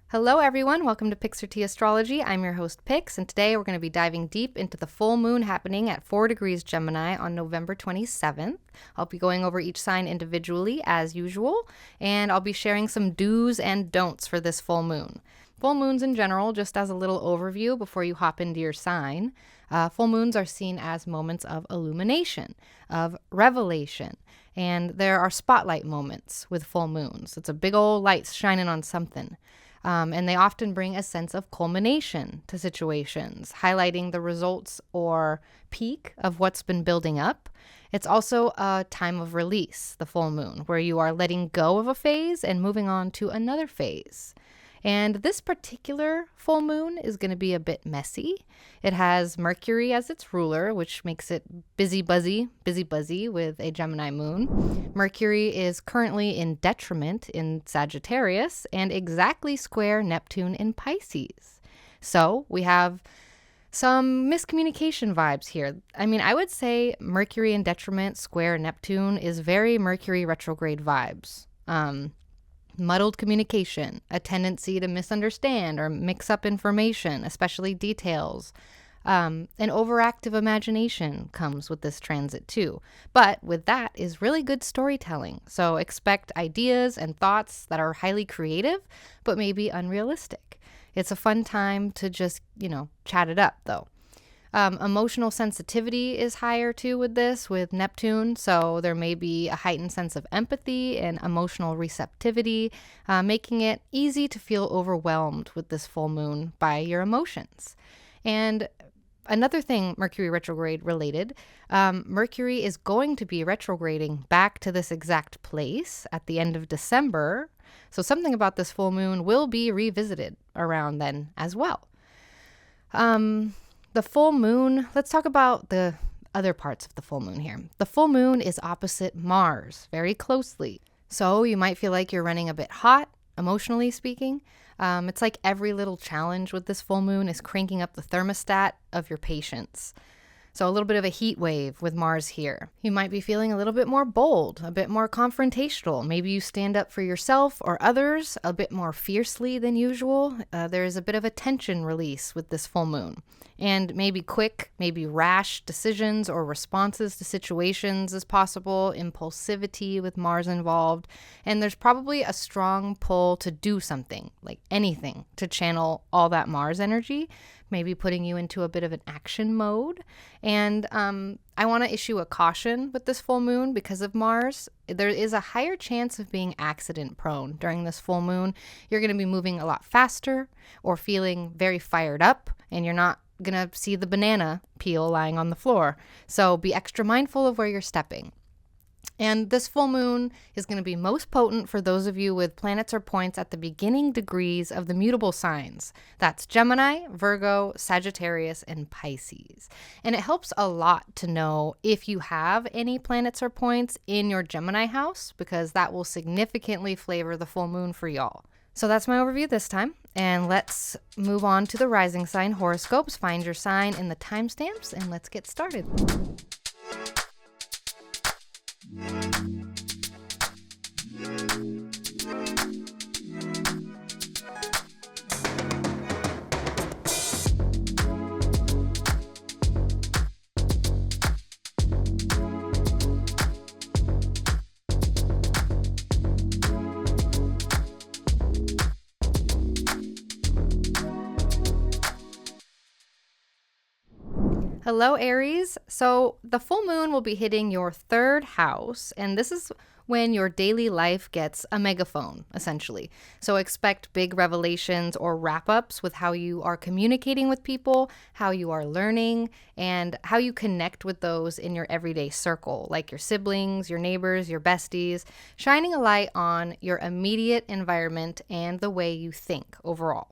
Hello everyone, welcome to Pixar Astrology. I'm your host Pix, and today we're going to be diving deep into the full moon happening at 4 degrees Gemini on November 27th. I'll be going over each sign individually as usual, and I'll be sharing some do's and don'ts for this full moon. Full moons in general, just as a little overview before you hop into your sign, full moons are seen as moments of illumination, of revelation, and there are spotlight moments with full moons. It's a big old light shining on something. And they often bring a sense of culmination to situations, highlighting the results or peak of what's been building up. It's also a time of release, the full moon, where you are letting go of a phase and moving on to another phase. And this particular full moon is going to be a bit messy. It has Mercury as its ruler, which makes it busy buzzy with a Gemini moon. Mercury is currently in detriment in Sagittarius and exactly square Neptune in Pisces. So we have some miscommunication vibes here. I would say Mercury in detriment square Neptune is very Mercury retrograde vibes. Muddled communication, a tendency to misunderstand or mix up information, especially details. An overactive imagination comes with this transit too. But with that is really good storytelling. So expect ideas and thoughts that are highly creative, but maybe unrealistic. It's a fun time to just, chat it up though. Emotional sensitivity is higher too with Neptune, so there may be a heightened sense of empathy and emotional receptivity, making it easy to feel overwhelmed with this full moon by your emotions. And another thing Mercury retrograde related, Mercury is going to be retrograding back to this exact place at the end of December, so something about this full moon will be revisited around then as well. The full moon, let's talk about the other parts of the full moon here. The full moon is opposite Mars very closely. So you might feel like you're running a bit hot, emotionally speaking. It's like every little challenge with this full moon is cranking up the thermostat of your patience. So a little bit of a heat wave with Mars here. You might be feeling a little bit more bold, a bit more confrontational. Maybe you stand up for yourself or others a bit more fiercely than usual. There is a bit of a tension release with this full moon. And maybe quick, maybe rash decisions or responses to situations is possible, impulsivity with Mars involved. And there's probably a strong pull to do something, like anything, to channel all that Mars energy, maybe putting you into a bit of an action mode. And I want to issue a caution with this full moon because of Mars. There is a higher chance of being accident prone during this full moon. You're going to be moving a lot faster or feeling very fired up, and you're not going to see the banana peel lying on the floor. So be extra mindful of where you're stepping. And this full moon is going to be most potent for those of you with planets or points at the beginning degrees of the mutable signs. That's Gemini, Virgo, Sagittarius, and Pisces. And it helps a lot to know if you have any planets or points in your Gemini house, because that will significantly flavor the full moon for y'all. So that's my overview this time. And let's move on to the rising sign horoscopes. Find your sign in the timestamps and let's get started. Hello, Aries. So the full moon will be hitting your third house, and this is when your daily life gets a megaphone, essentially. So expect big revelations or wrap-ups with how you are communicating with people, how you are learning, and how you connect with those in your everyday circle, like your siblings, your neighbors, your besties, shining a light on your immediate environment and the way you think overall.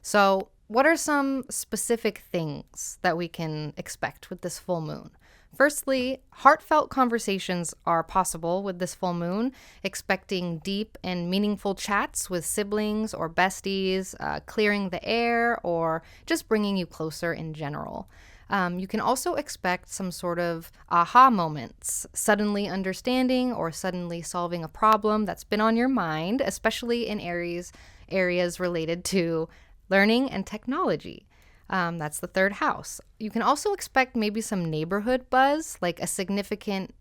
So what are some specific things that we can expect with this full moon? Firstly, heartfelt conversations are possible with this full moon, expecting deep and meaningful chats with siblings or besties, clearing the air, or just bringing you closer in general. You can also expect some sort of aha moments, suddenly understanding or suddenly solving a problem that's been on your mind, especially in Aries. areas related to learning and technology. That's the third house. You can also expect maybe some neighborhood buzz, like a significant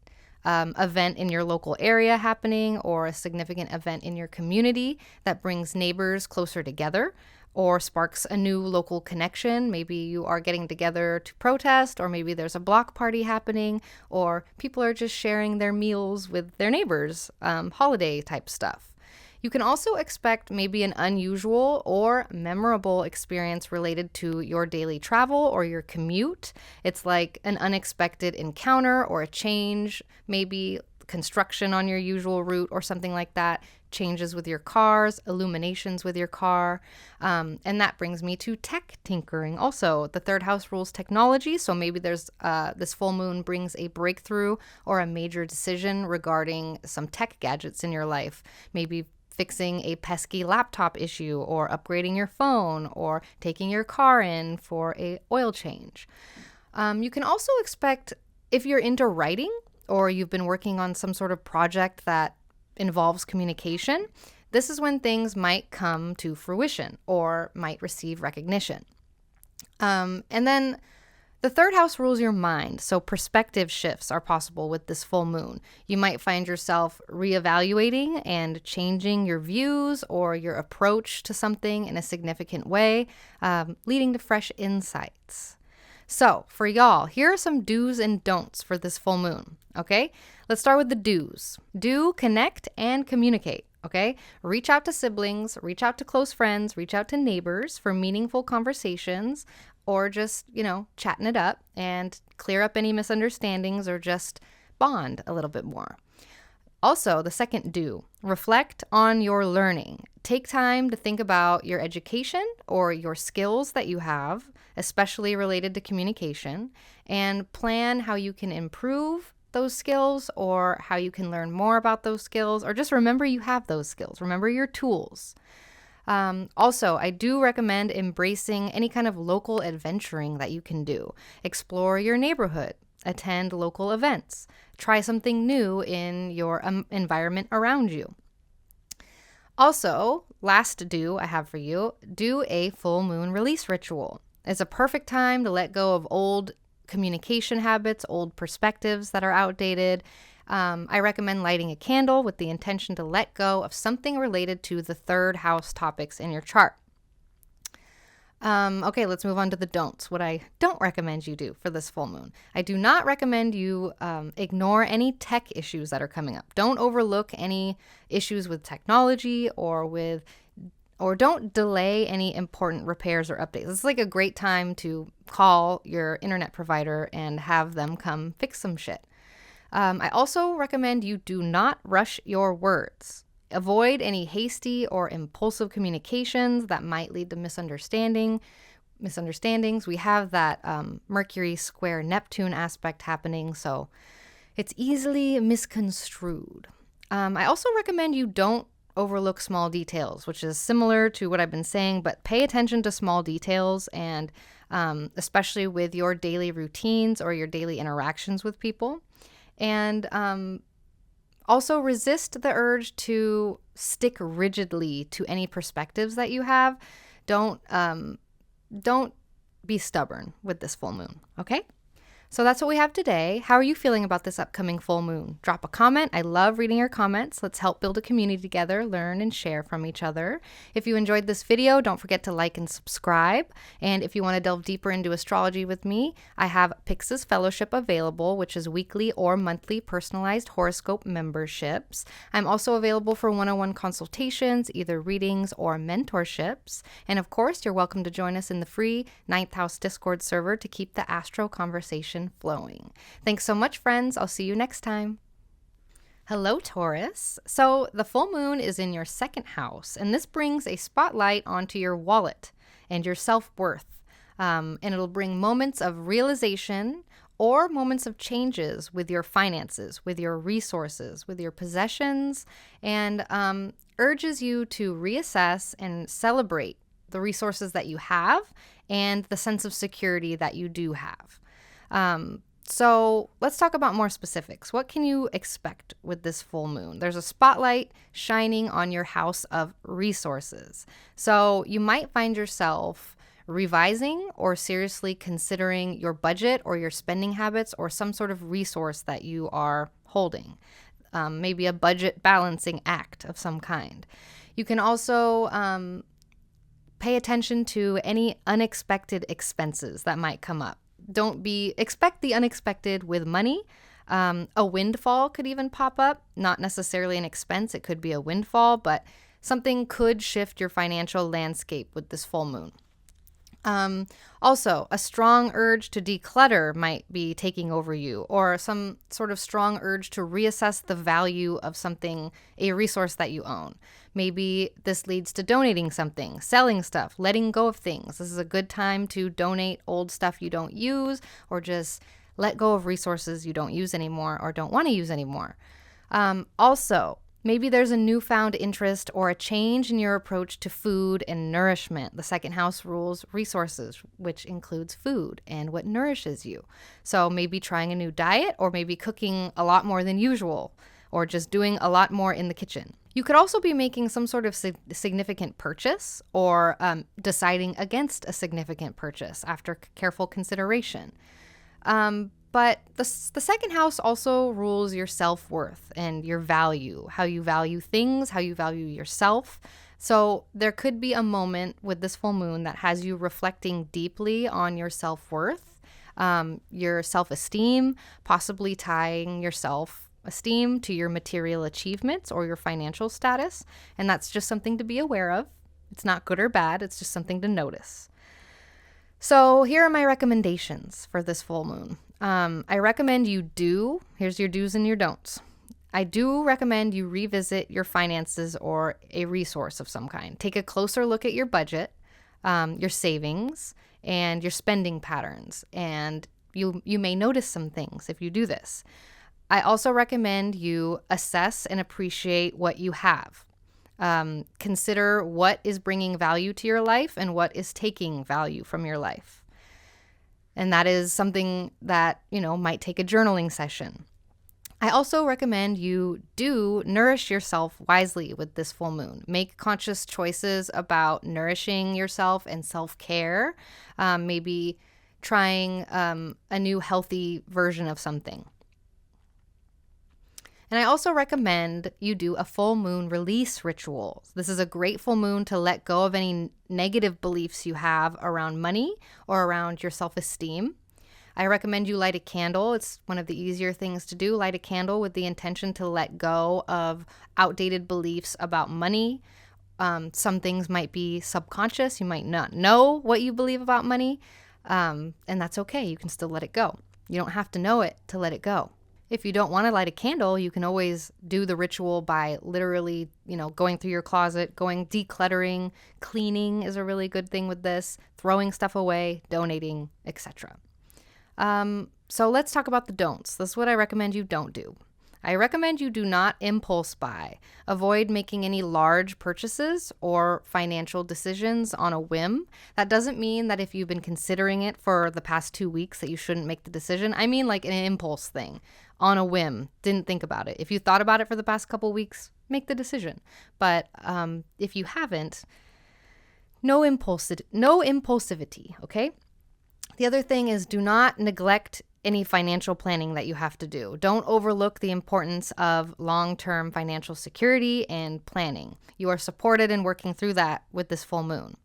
event in your local area happening, or a significant event in your community that brings neighbors closer together or sparks a new local connection. Maybe you are getting together to protest, or maybe there's a block party happening, or people are just sharing their meals with their neighbors, holiday type stuff. You can also expect maybe an unusual or memorable experience related to your daily travel or your commute. It's like an unexpected encounter or a change, maybe construction on your usual route or something like that, changes with your cars, illuminations with your car. And that brings me to tech tinkering. Also, the third house rules technology. So maybe there's this full moon brings a breakthrough or a major decision regarding some tech gadgets in your life. Maybe fixing a pesky laptop issue, or upgrading your phone, or taking your car in for a oil change. You can also expect, if you're into writing or you've been working on some sort of project that involves communication, this is when things might come to fruition or might receive recognition. And then the third house rules your mind, so perspective shifts are possible with this full moon. You might find yourself reevaluating and changing your views or your approach to something in a significant way, leading to fresh insights. So for y'all, here are some do's and don'ts for this full moon, okay? Let's start with the do's. Do, connect, and communicate, okay? Reach out to siblings, reach out to close friends, reach out to neighbors for meaningful conversations, or just, chatting it up and clear up any misunderstandings, or just bond a little bit more. Also, the second do, reflect on your learning. Take time to think about your education or your skills that you have, especially related to communication, and plan how you can improve those skills, or how you can learn more about those skills, or just remember you have those skills. Remember your tools. Also, I do recommend embracing any kind of local adventuring that you can do. Explore your neighborhood, attend local events, try something new in your environment around you. Also, last do I have for you, do a full moon release ritual. It's a perfect time to let go of old communication habits, old perspectives that are outdated. I recommend lighting a candle with the intention to let go of something related to the third house topics in your chart. Okay, let's move on to the don'ts. What I don't recommend you do for this full moon. I do not recommend you ignore any tech issues that are coming up. Don't overlook any issues with technology, or don't delay any important repairs or updates. It's like a great time to call your internet provider and have them come fix some shit. I also recommend you do not rush your words. Avoid any hasty or impulsive communications that might lead to misunderstandings. We have that Mercury square Neptune aspect happening, so it's easily misconstrued. I also recommend you don't overlook small details, which is similar to what I've been saying, but pay attention to small details, and especially with your daily routines or your daily interactions with people. And also resist the urge to stick rigidly to any perspectives that you have. Don't be stubborn with this full moon, okay? So that's what we have today. How are you feeling about this upcoming full moon? Drop a comment. I love reading your comments. Let's help build a community together, learn and share from each other. If you enjoyed this video, don't forget to like and subscribe. And if you want to delve deeper into astrology with me, I have Pyx's Fellowship available, which is weekly or monthly personalized horoscope memberships. I'm also available for one-on-one consultations, either readings or mentorships. And of course, you're welcome to join us in the free 9th House Discord server to keep the astro conversation flowing. Thanks so much, friends. I'll see you next time. Hello, Taurus. So the full moon is in your second house, and this brings a spotlight onto your wallet and your self-worth. And it'll bring moments of realization or moments of changes with your finances, with your resources, with your possessions, and urges you to reassess and celebrate the resources that you have and the sense of security that you do have. So let's talk about more specifics. What can you expect with this full moon? There's a spotlight shining on your house of resources. So you might find yourself revising or seriously considering your budget or your spending habits or some sort of resource that you are holding. Maybe a budget balancing act of some kind. You can also pay attention to any unexpected expenses that might come up. Expect the unexpected with money. A windfall could even pop up, not necessarily an expense. It could be a windfall, but something could shift your financial landscape with this full moon. Also, a strong urge to declutter might be taking over you, or some sort of strong urge to reassess the value of something, a resource that you own. Maybe this leads to donating something, selling stuff, letting go of things. This is a good time to donate old stuff you don't use, or just let go of resources you don't use anymore or don't want to use anymore. Also, maybe there's a newfound interest or a change in your approach to food and nourishment. The second house rules resources, which includes food and what nourishes you. So maybe trying a new diet, or maybe cooking a lot more than usual, or just doing a lot more in the kitchen. You could also be making some sort of significant purchase, or deciding against a significant purchase after careful consideration. But the second house also rules your self-worth and your value, how you value things, how you value yourself. So there could be a moment with this full moon that has you reflecting deeply on your self-worth, your self-esteem, possibly tying your self-esteem to your material achievements or your financial status. And that's just something to be aware of. It's not good or bad. It's just something to notice. So here are my recommendations for this full moon. I recommend here's your do's and your don'ts. I do recommend you revisit your finances or a resource of some kind. Take a closer look at your budget, your savings, and your spending patterns. And you may notice some things if you do this. I also recommend you assess and appreciate what you have. Consider what is bringing value to your life and what is taking value from your life. And that is something that, might take a journaling session. I also recommend you do nourish yourself wisely with this full moon. Make conscious choices about nourishing yourself and self-care, maybe trying a new healthy version of something. And I also recommend you do a full moon release ritual. This is a great full moon to let go of any negative beliefs you have around money or around your self-esteem. I recommend you light a candle. It's one of the easier things to do. Light a candle with the intention to let go of outdated beliefs about money. Some things might be subconscious. You might not know what you believe about money, and that's okay. You can still let it go. You don't have to know it to let it go. If you don't want to light a candle, you can always do the ritual by literally, going through your closet, decluttering, cleaning is a really good thing with this, throwing stuff away, donating, etc. So let's talk about the don'ts. This is what I recommend you don't do. I recommend you do not impulse buy. Avoid making any large purchases or financial decisions on a whim. That doesn't mean that if you've been considering it for the past 2 weeks that you shouldn't make the decision. I mean like an impulse thing, on a whim, didn't think about it. If you thought about it for the past couple weeks, make the decision. But if you haven't, no impulsivity, okay? The other thing is, do not neglect any financial planning that you have to do. Don't overlook the importance of long-term financial security and planning. You are supported in working through that with this full moon.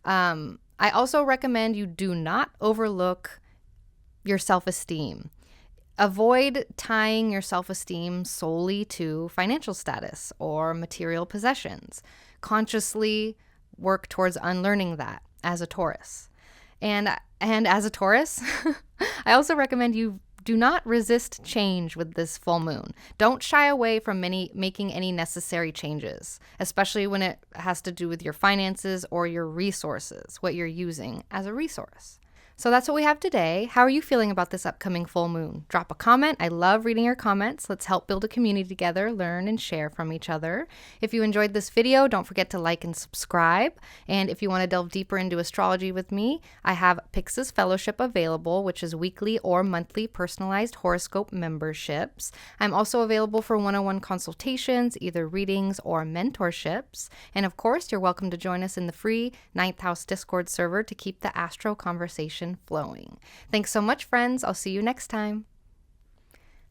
I also recommend you do not overlook your self-esteem. Avoid tying your self-esteem solely to financial status or material possessions. Consciously work towards unlearning that as a Taurus. And as a Taurus, I also recommend you do not resist change with this full moon. Don't shy away from making any necessary changes, especially when it has to do with your finances or your resources, what you're using as a resource. So that's what we have today. How are you feeling about this upcoming full moon? Drop a comment. I love reading your comments. Let's help build a community together, learn and share from each other. If you enjoyed this video, don't forget to like and subscribe. And if you want to delve deeper into astrology with me, I have Pix's Fellowship available, which is weekly or monthly personalized horoscope memberships. I'm also available for one-on-one consultations, either readings or mentorships. And of course, you're welcome to join us in the free 9th House Discord server to keep the astro conversation flowing. Thanks so much, friends. I'll see you next time.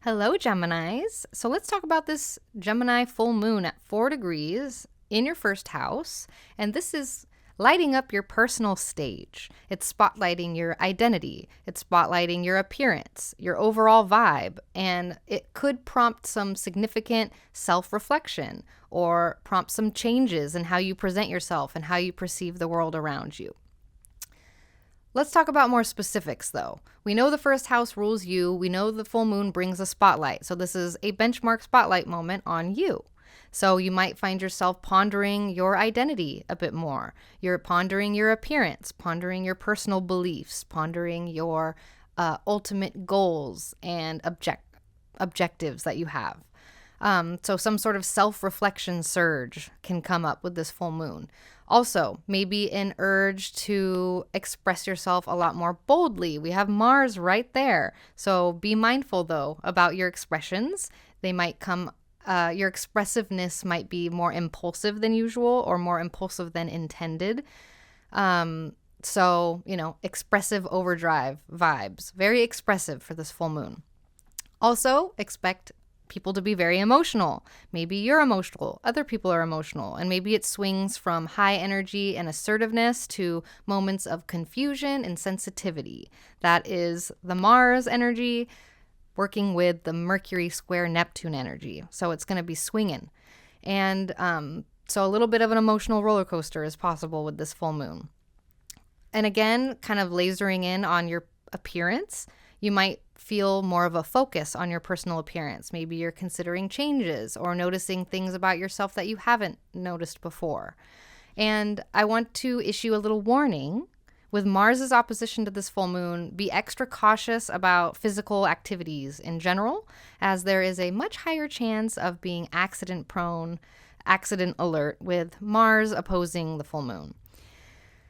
Hello, Geminis. So let's talk about this Gemini full moon at 4 degrees in your first house. And this is lighting up your personal stage. It's spotlighting your identity. It's spotlighting your appearance, your overall vibe, and it could prompt some significant self-reflection or prompt some changes in how you present yourself and how you perceive the world around you. Let's talk about more specifics, though. We know the first house rules you. We know the full moon brings a spotlight. So this is a benchmark spotlight moment on you. So you might find yourself pondering your identity a bit more. You're pondering your appearance, pondering your personal beliefs, pondering your ultimate goals and objectives that you have. So some sort of self-reflection surge can come up with this full moon. Also, maybe an urge to express yourself a lot more boldly. We have Mars right there. So be mindful, though, about your expressions. They might come, your expressiveness might be more impulsive than usual or more impulsive than intended. So, expressive overdrive vibes. Very expressive for this full moon. Also, expect people to be very emotional. Maybe you're emotional, other people are emotional, and maybe it swings from high energy and assertiveness to moments of confusion and sensitivity. That is the Mars energy working with the Mercury square Neptune energy. So it's going to be swinging. And so a little bit of an emotional roller coaster is possible with this full moon. And again, kind of lasering in on your appearance, you might feel more of a focus on your personal appearance. Maybe you're considering changes or noticing things about yourself that you haven't noticed before. And I want to issue a little warning. With Mars's opposition to this full moon, be extra cautious about physical activities in general, as there is a much higher chance of being accident prone, accident alert with Mars opposing the full moon.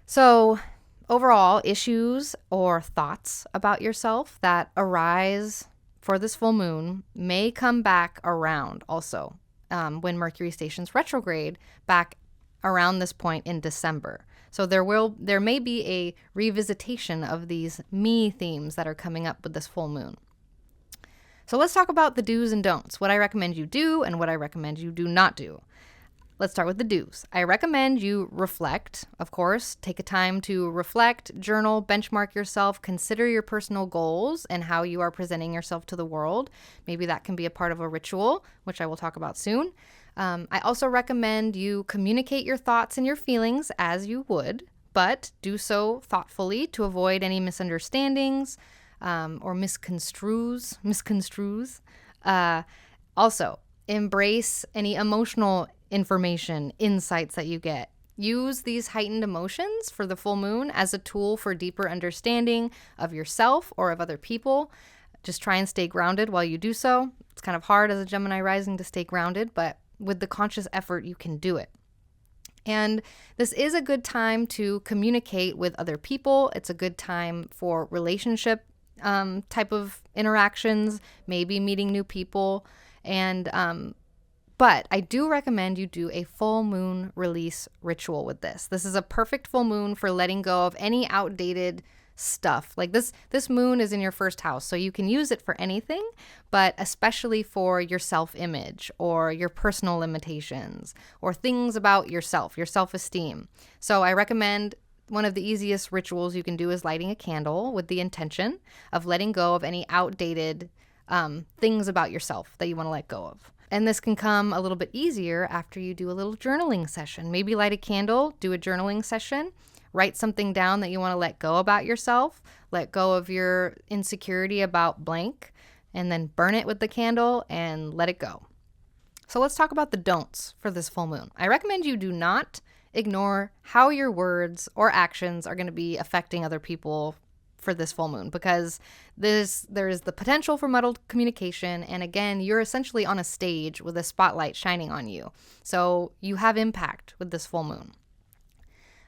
So overall, issues or thoughts about yourself that arise for this full moon may come back around also when Mercury stations retrograde back around this point in December. So there may be a revisitation of these me themes that are coming up with this full moon. So let's talk about the do's and don'ts, what I recommend you do and what I recommend you do not do. Let's start with the do's. I recommend you reflect, of course. Take a time to reflect, journal, benchmark yourself, consider your personal goals and how you are presenting yourself to the world. Maybe that can be a part of a ritual, which I will talk about soon. I also recommend you communicate your thoughts and your feelings as you would, but do so thoughtfully to avoid any misunderstandings or misconstrues. Also, embrace any emotional information, insights that you get. Use these heightened emotions for the full moon as a tool for deeper understanding of yourself or of other people. Just try and stay grounded while you do so. It's kind of hard as a Gemini rising to stay grounded, but with the conscious effort, you can do it. And this is a good time to communicate with other people. It's a good time for relationship type of interactions, maybe meeting new people. But I do recommend you do a full moon release ritual with this. This is a perfect full moon for letting go of any outdated stuff. Like this moon is in your first house, so you can use it for anything, but especially for your self-image or your personal limitations or things about yourself, your self-esteem. So I recommend one of the easiest rituals you can do is lighting a candle with the intention of letting go of any outdated things about yourself that you want to let go of. And this can come a little bit easier after you do a little journaling session. Maybe light a candle, do a journaling session, write something down that you want to let go about yourself, let go of your insecurity about blank, and then burn it with the candle and let it go. So let's talk about the don'ts for this full moon. I recommend you do not ignore how your words or actions are going to be affecting other people for this full moon, because there is the potential for muddled communication. And again, you're essentially on a stage with a spotlight shining on you. So you have impact with this full moon.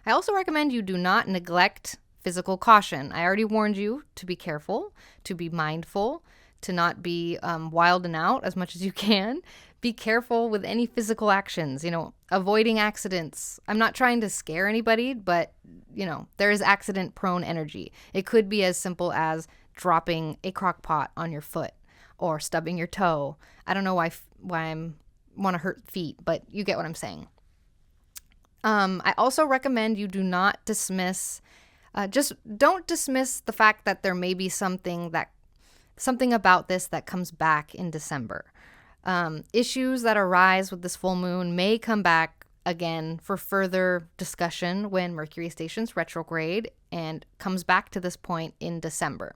I also recommend you do not neglect physical caution. I already warned you to be careful, to be mindful, to not be wilding out as much as you can. Be careful with any physical actions, avoiding accidents. I'm not trying to scare anybody, but, there is accident-prone energy. It could be as simple as dropping a crock pot on your foot or stubbing your toe. I don't know why I want to hurt feet, but you get what I'm saying. I also recommend you do not dismiss, just don't dismiss the fact that there may be something about this that comes back in December. Issues that arise with this full moon may come back again for further discussion when Mercury stations retrograde and comes back to this point in December.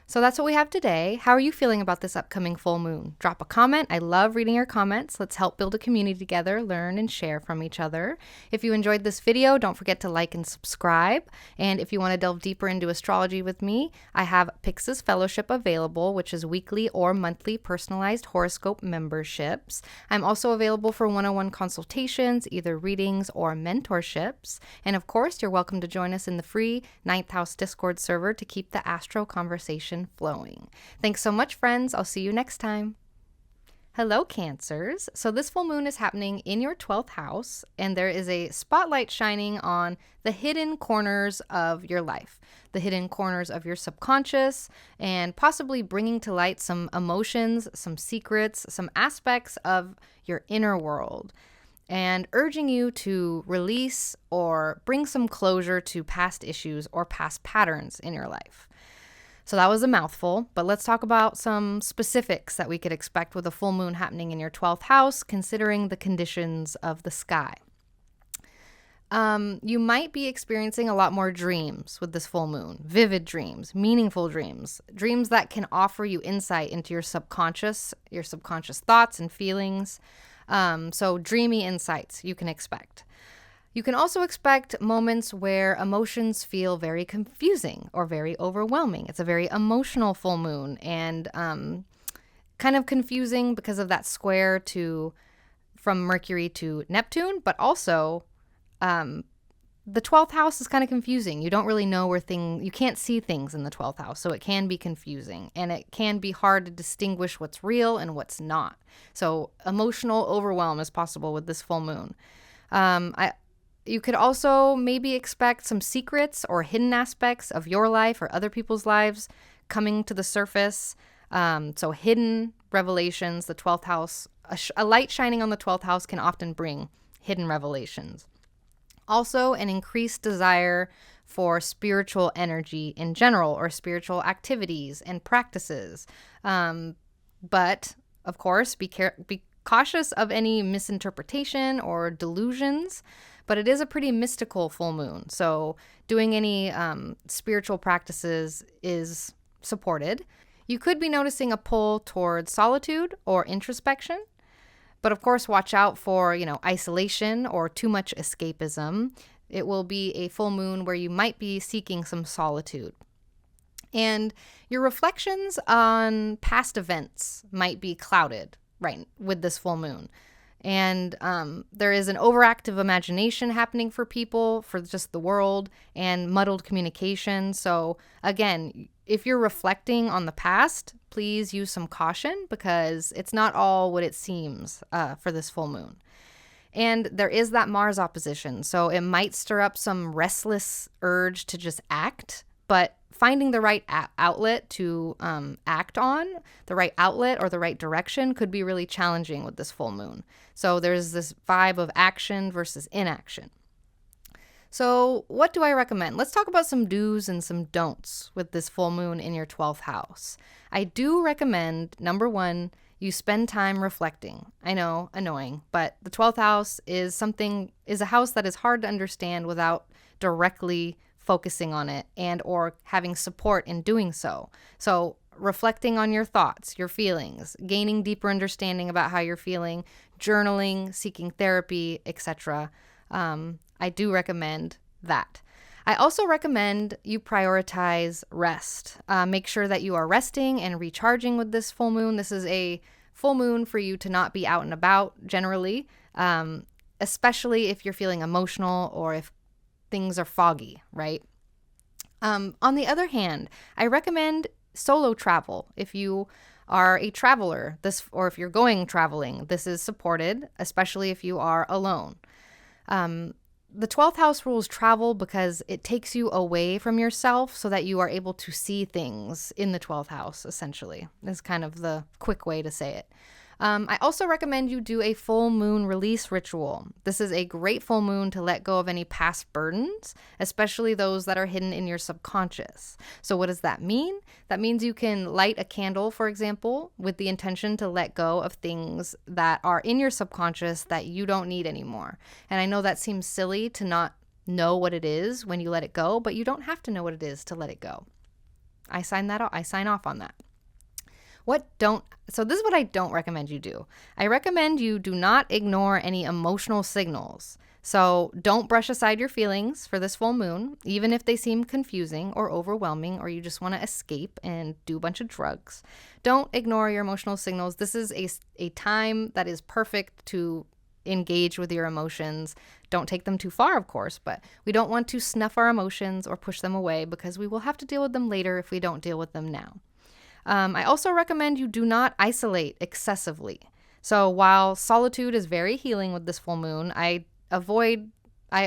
So that's what we have today. How are you feeling about this upcoming full moon? Drop a comment. I love reading your comments. Let's help build a community together, learn and share from each other. If you enjoyed this video, don't forget to like and subscribe. And if you want to delve deeper into astrology with me, I have Pyx's Fellowship available, which is weekly or monthly personalized horoscope memberships. I'm also available for one-on-one consultations, either readings or mentorships. And of course, you're welcome to join us in the free 9th House Discord server to keep the astro conversation flowing. Thanks so much, friends. I'll see you next time. Hello, Cancers. So this full moon is happening in your 12th house, and there is a spotlight shining on the hidden corners of your life, the hidden corners of your subconscious, and possibly bringing to light some emotions, some secrets, some aspects of your inner world, and urging you to release or bring some closure to past issues or past patterns in your life. So that was a mouthful, but let's talk about some specifics that we could expect with a full moon happening in your 12th house, considering the conditions of the sky. You might be experiencing a lot more dreams with this full moon, vivid dreams, meaningful dreams, dreams that can offer you insight into your subconscious thoughts and feelings. So dreamy insights you can expect. You can also expect moments where emotions feel very confusing or very overwhelming. It's a very emotional full moon, and kind of confusing because of that square from Mercury to Neptune, but also the 12th house is kind of confusing. You don't really know you can't see things in the 12th house, so it can be confusing, and it can be hard to distinguish what's real and what's not. So emotional overwhelm is possible with this full moon. You could also maybe expect some secrets or hidden aspects of your life or other people's lives coming to the surface. So hidden revelations, the 12th house, a light shining on the 12th house can often bring hidden revelations. Also, an increased desire for spiritual energy in general, or spiritual activities and practices. But, of course, be cautious of any misinterpretation or delusions. But it is a pretty mystical full moon, so doing any spiritual practices is supported. You could be noticing a pull towards solitude or introspection, but of course watch out for, isolation or too much escapism. It will be a full moon where you might be seeking some solitude. And your reflections on past events might be clouded, right, with this full moon. And there is an overactive imagination happening for people, for just the world, and muddled communication. So again, if you're reflecting on the past, please use some caution, because it's not all what it seems for this full moon. And there is that Mars opposition, so it might stir up some restless urge to just act, but finding the right outlet to act on, the right outlet or the right direction, could be really challenging with this full moon. So there's this vibe of action versus inaction. So what do I recommend? Let's talk about some do's and some don'ts with this full moon in your 12th house. I do recommend, number one, you spend time reflecting. I know, annoying, but the 12th house is a house that is hard to understand without directly focusing on it and or having support in doing so. So reflecting on your thoughts, your feelings, gaining deeper understanding about how you're feeling, journaling, seeking therapy, etc. I do recommend that. I also recommend you prioritize rest. Make sure that you are resting and recharging with this full moon. This is a full moon for you to not be out and about generally, especially if you're feeling emotional or if things are foggy, right? On the other hand, I recommend solo travel. If you are a traveler, or if you're going traveling, this is supported, especially if you are alone. The 12th house rules travel because it takes you away from yourself so that you are able to see things in the 12th house, essentially. That's kind of the quick way to say it. I also recommend you do a full moon release ritual. This is a great full moon to let go of any past burdens, especially those that are hidden in your subconscious. So what does that mean? That means you can light a candle, for example, with the intention to let go of things that are in your subconscious that you don't need anymore. And I know that seems silly to not know what it is when you let it go, but you don't have to know what it is to let it go. I sign off on that. So this is what I don't recommend you do. I recommend you do not ignore any emotional signals. So don't brush aside your feelings for this full moon, even if they seem confusing or overwhelming, or you just want to escape and do a bunch of drugs. Don't ignore your emotional signals. This is a time that is perfect to engage with your emotions. Don't take them too far, of course, but we don't want to snuff our emotions or push them away because we will have to deal with them later if we don't deal with them now. I also recommend you do not isolate excessively. So while solitude is very healing with this full moon, I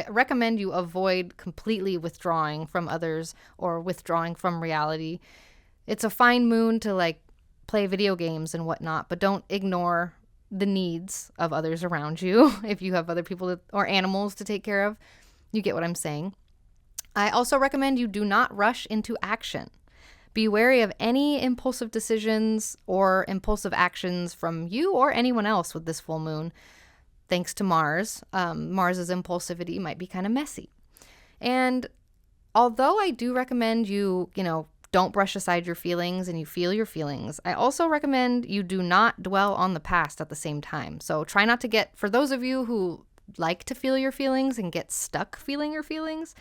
recommend you avoid completely withdrawing from others or withdrawing from reality. It's a fine moon to play video games and whatnot, but don't ignore the needs of others around you. If you have other people or animals to take care of, you get what I'm saying. I also recommend you do not rush into action. Be wary of any impulsive decisions or impulsive actions from you or anyone else with this full moon. Thanks to Mars, Mars's impulsivity might be kind of messy. And although I do recommend you, don't brush aside your feelings and you feel your feelings, I also recommend you do not dwell on the past at the same time. So try not to for those of you who like to feel your feelings and get stuck feeling your feelings,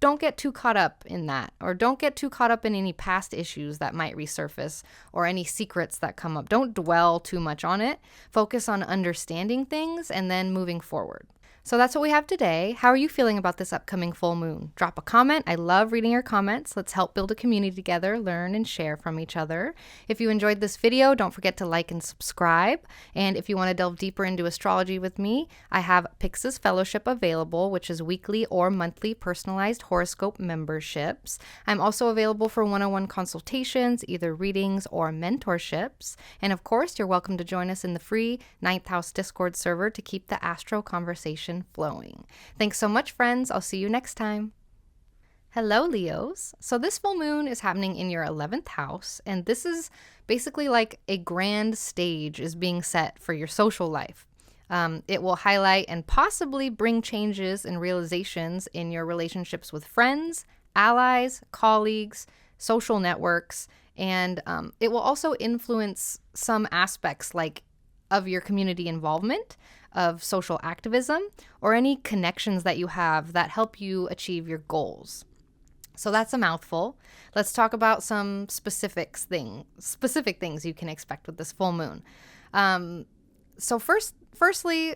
don't get too caught up in that, or don't get too caught up in any past issues that might resurface or any secrets that come up. Don't dwell too much on it. Focus on understanding things and then moving forward. So that's what we have today. How are you feeling about this upcoming full moon? Drop a comment. I love reading your comments. Let's help build a community together, learn and share from each other. If you enjoyed this video, don't forget to like and subscribe. And if you want to delve deeper into astrology with me, I have Pyx's Fellowship available, which is weekly or monthly personalized horoscope memberships. I'm also available for one-on-one consultations, either readings or mentorships. And of course, you're welcome to join us in the free 9th House Discord server to keep the astro conversation flowing. Thanks so much, friends. I'll see you next time. Hello, Leos. So this full moon is happening in your 11th house, and this is basically like a grand stage is being set for your social life. It will highlight and possibly bring changes and realizations in your relationships with friends, allies, colleagues, social networks, and it will also influence some aspects of your community involvement, of social activism, or any connections that you have that help you achieve your goals. So that's a mouthful. Let's talk about some specific things you can expect with this full moon. So firstly,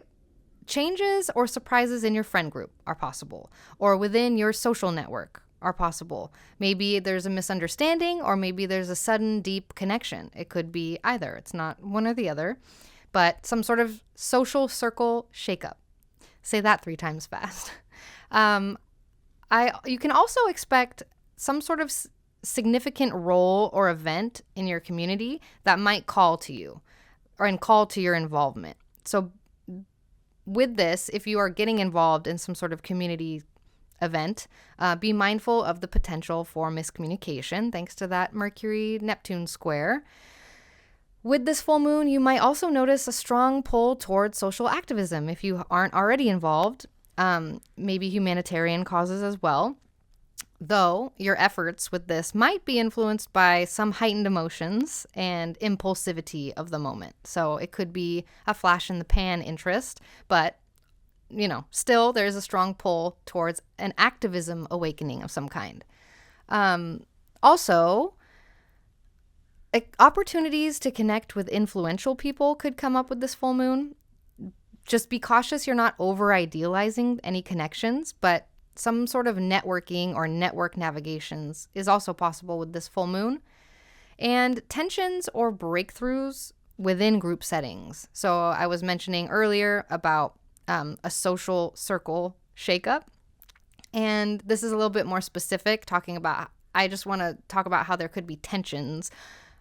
changes or surprises in your friend group are possible, or within your social network are possible. Maybe there's a misunderstanding, or maybe there's a sudden deep connection. It could be either. It's not one or the other, but some sort of social circle shakeup. Say that 3 times fast. You can also expect some sort of significant role or event in your community that might call to you and call to your involvement. So with this, if you are getting involved in some sort of community event, be mindful of the potential for miscommunication thanks to that Mercury-Neptune square. With this full moon, you might also notice a strong pull towards social activism if you aren't already involved, maybe humanitarian causes as well. Though your efforts with this might be influenced by some heightened emotions and impulsivity of the moment. So it could be a flash in the pan interest, but still there's a strong pull towards an activism awakening of some kind. Also, opportunities to connect with influential people could come up with this full moon. Just be cautious you're not over idealizing any connections, but some sort of networking or network navigations is also possible with this full moon. And tensions or breakthroughs within group settings. So I was mentioning earlier about a social circle shakeup. And this is a little bit more specific, I just want to talk about how there could be tensions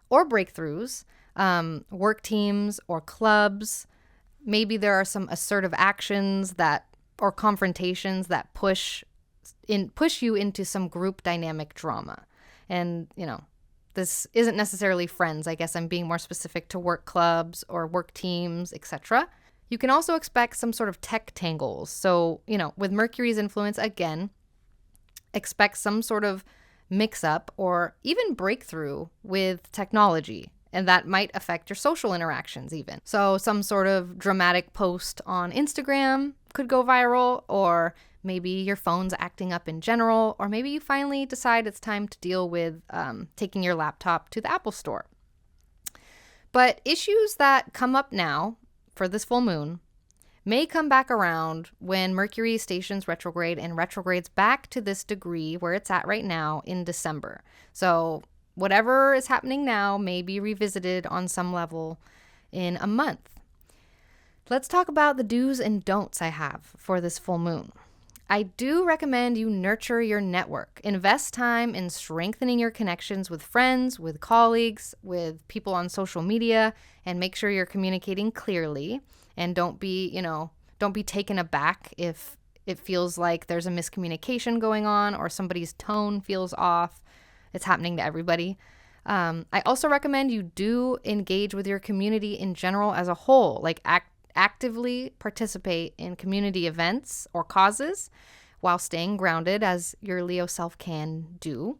or breakthroughs, work teams or clubs. Maybe there are some assertive actions or confrontations that push you into some group dynamic drama. And, this isn't necessarily friends. I guess I'm being more specific to work clubs or work teams, etc. You can also expect some sort of tech tangles. So, with Mercury's influence, again, expect some sort of mix-up or even breakthrough with technology. And that might affect your social interactions even. So some sort of dramatic post on Instagram could go viral, or maybe your phone's acting up in general, or maybe you finally decide it's time to deal with taking your laptop to the Apple Store. But issues that come up now for this full moon may come back around when Mercury stations retrograde and retrogrades back to this degree where it's at right now in December. So whatever is happening now may be revisited on some level in a month. Let's talk about the do's and don'ts I have for this full moon. I do recommend you nurture your network. Invest time in strengthening your connections with friends, with colleagues, with people on social media, and make sure you're communicating clearly. And don't be taken aback if it feels like there's a miscommunication going on or somebody's tone feels off. It's happening to everybody. I also recommend you do engage with your community in general as a whole, like actively participate in community events or causes while staying grounded as your Leo self can do.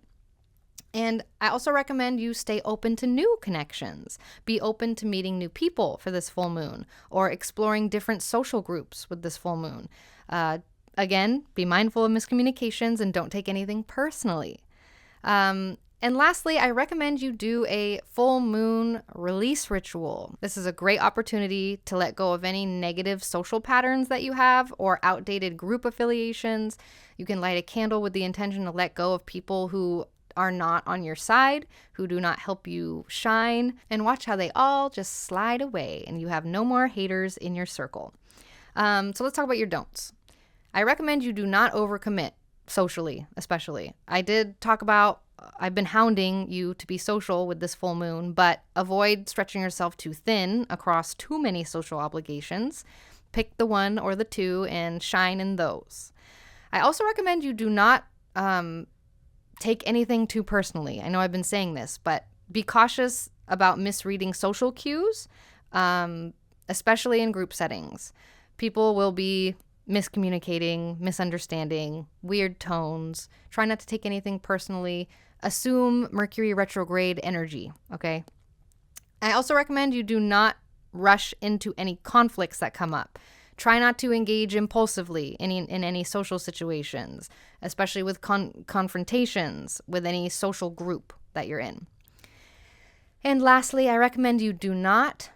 And I also recommend you stay open to new connections. Be open to meeting new people for this full moon or exploring different social groups with this full moon. Again, be mindful of miscommunications and don't take anything personally. And lastly, I recommend you do a full moon release ritual. This is a great opportunity to let go of any negative social patterns that you have or outdated group affiliations. You can light a candle with the intention to let go of people who are not on your side, who do not help you shine, and watch how they all just slide away and you have no more haters in your circle. So let's talk about your don'ts. I recommend you do not overcommit socially, especially. I've been hounding you to be social with this full moon, but avoid stretching yourself too thin across too many social obligations. Pick the one or the two and shine in those. I also recommend you do not take anything too personally. I know I've been saying this, but be cautious about misreading social cues, especially in group settings. People will be miscommunicating, misunderstanding, weird tones. Try not to take anything personally. Assume Mercury retrograde energy, okay? I also recommend you do not rush into any conflicts that come up. Try not to engage impulsively in any social situations, especially with confrontations with any social group that you're in. And lastly, I recommend you do not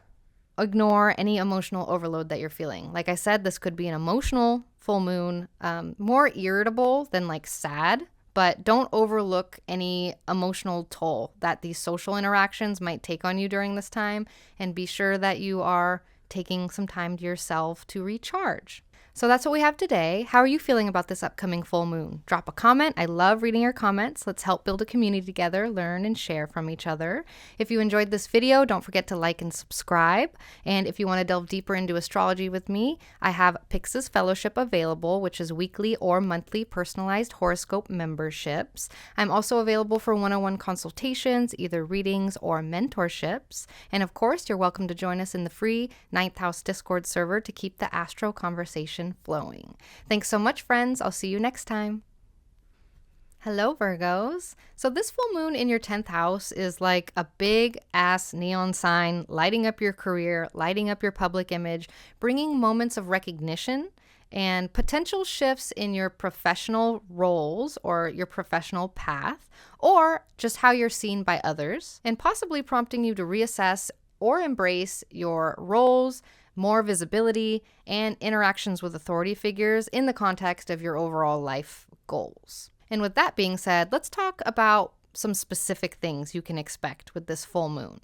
ignore any emotional overload that you're feeling. Like I said, this could be an emotional full moon, more irritable than like sad, but don't overlook any emotional toll that these social interactions might take on you during this time, and be sure that you are taking some time to yourself to recharge. So that's what we have today. How are you feeling about this upcoming full moon? Drop a comment. I love reading your comments. Let's help build a community together, learn and share from each other. If you enjoyed this video, don't forget to like and subscribe. And if you want to delve deeper into astrology with me, I have Pyxis Fellowship available, which is weekly or monthly personalized horoscope memberships. I'm also available for one-on-one consultations, either readings or mentorships. And of course, you're welcome to join us in the free 9th House Discord server to keep the astro conversation flowing. Thanks so much, friends. I'll see you next time. Hello, Virgos. So this full moon in your 10th house is like a big ass neon sign lighting up your career, lighting up your public image, bringing moments of recognition and potential shifts in your professional roles or your professional path, or just how you're seen by others, and possibly prompting you to reassess or embrace your roles, more visibility, and interactions with authority figures in the context of your overall life goals. And with that being said, let's talk about some specific things you can expect with this full moon.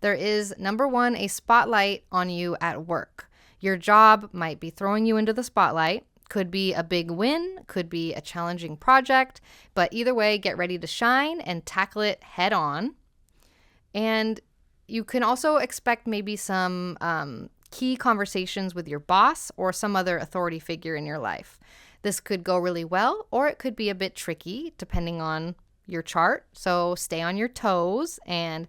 There is, number one, a spotlight on you at work. Your job might be throwing you into the spotlight. Could be a big win, could be a challenging project, but either way, get ready to shine and tackle it head on. And you can also expect maybe some key conversations with your boss or some other authority figure in your life. This could go really well, or it could be a bit tricky depending on your chart. So stay on your toes and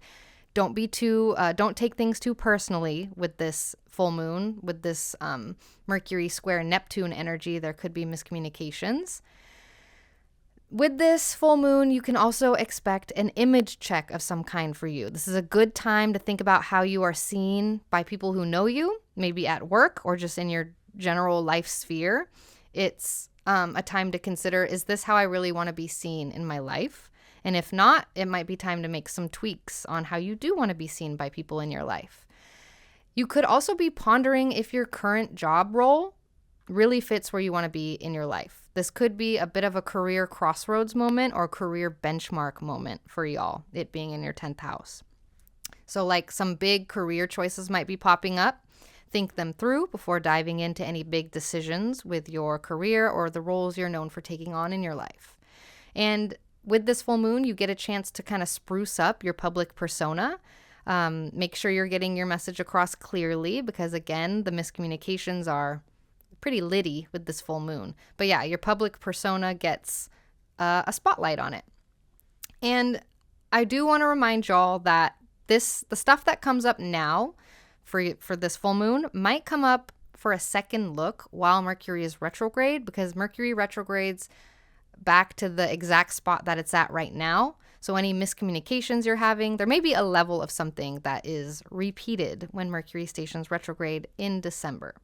don't take things too personally with this full moon, with this Mercury square Neptune energy. There could be miscommunications. With this full moon, you can also expect an image check of some kind for you. This is a good time to think about how you are seen by people who know you, maybe at work or just in your general life sphere. It's a time to consider, is this how I really want to be seen in my life? And if not, it might be time to make some tweaks on how you do want to be seen by people in your life. You could also be pondering if your current job role really fits where you want to be in your life. This could be a bit of a career crossroads moment or career benchmark moment for y'all, it being in your 10th house. So like some big career choices might be popping up. Think them through before diving into any big decisions with your career or the roles you're known for taking on in your life. And with this full moon, you get a chance to kind of spruce up your public persona. Make sure you're getting your message across clearly because, again, the miscommunications are pretty litty with this full moon. But yeah, your public persona gets a spotlight on it. And I do want to remind y'all that the stuff that comes up now for this full moon might come up for a second look while Mercury is retrograde, because Mercury retrogrades back to the exact spot that it's at right now. So any miscommunications you're having, there may be a level of something that is repeated when Mercury stations retrograde in December.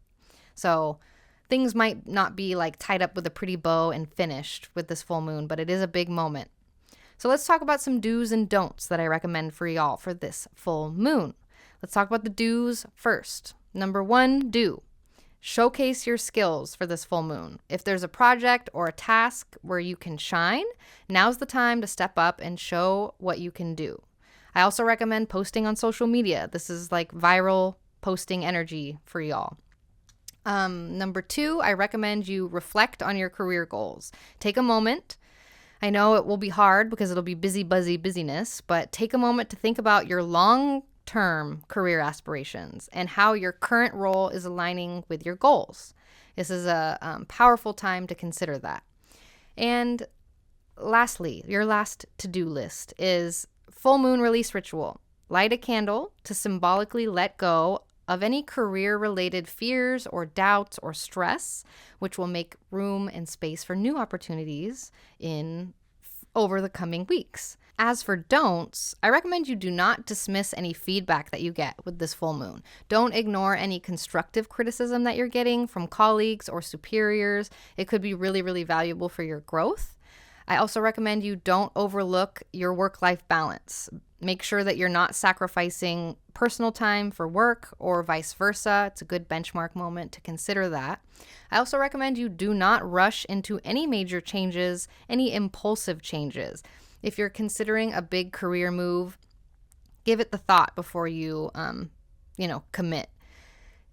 So things might not be like tied up with a pretty bow and finished with this full moon, but it is a big moment. So let's talk about some do's and don'ts that I recommend for y'all for this full moon. Let's talk about the do's first. Number one, do. Showcase your skills for this full moon. If there's a project or a task where you can shine, now's the time to step up and show what you can do. I also recommend posting on social media. This is like viral posting energy for y'all. Number two, I recommend you reflect on your career goals. Take a moment. I know it will be hard because it'll be busy, buzzy busyness, but take a moment to think about your long-term career aspirations and how your current role is aligning with your goals. This is a powerful time to consider that. And lastly, your last to-do list is full moon release ritual. Light a candle to symbolically let go of any career-related fears or doubts or stress, which will make room and space for new opportunities over the coming weeks. As for don'ts, I recommend you do not dismiss any feedback that you get with this full moon. Don't ignore any constructive criticism that you're getting from colleagues or superiors. It could be really, really valuable for your growth. I also recommend you don't overlook your work-life balance. Make sure that you're not sacrificing personal time for work or vice versa. It's a good benchmark moment to consider that. I also recommend you do not rush into any major changes, any impulsive changes. If you're considering a big career move, give it the thought before you, commit.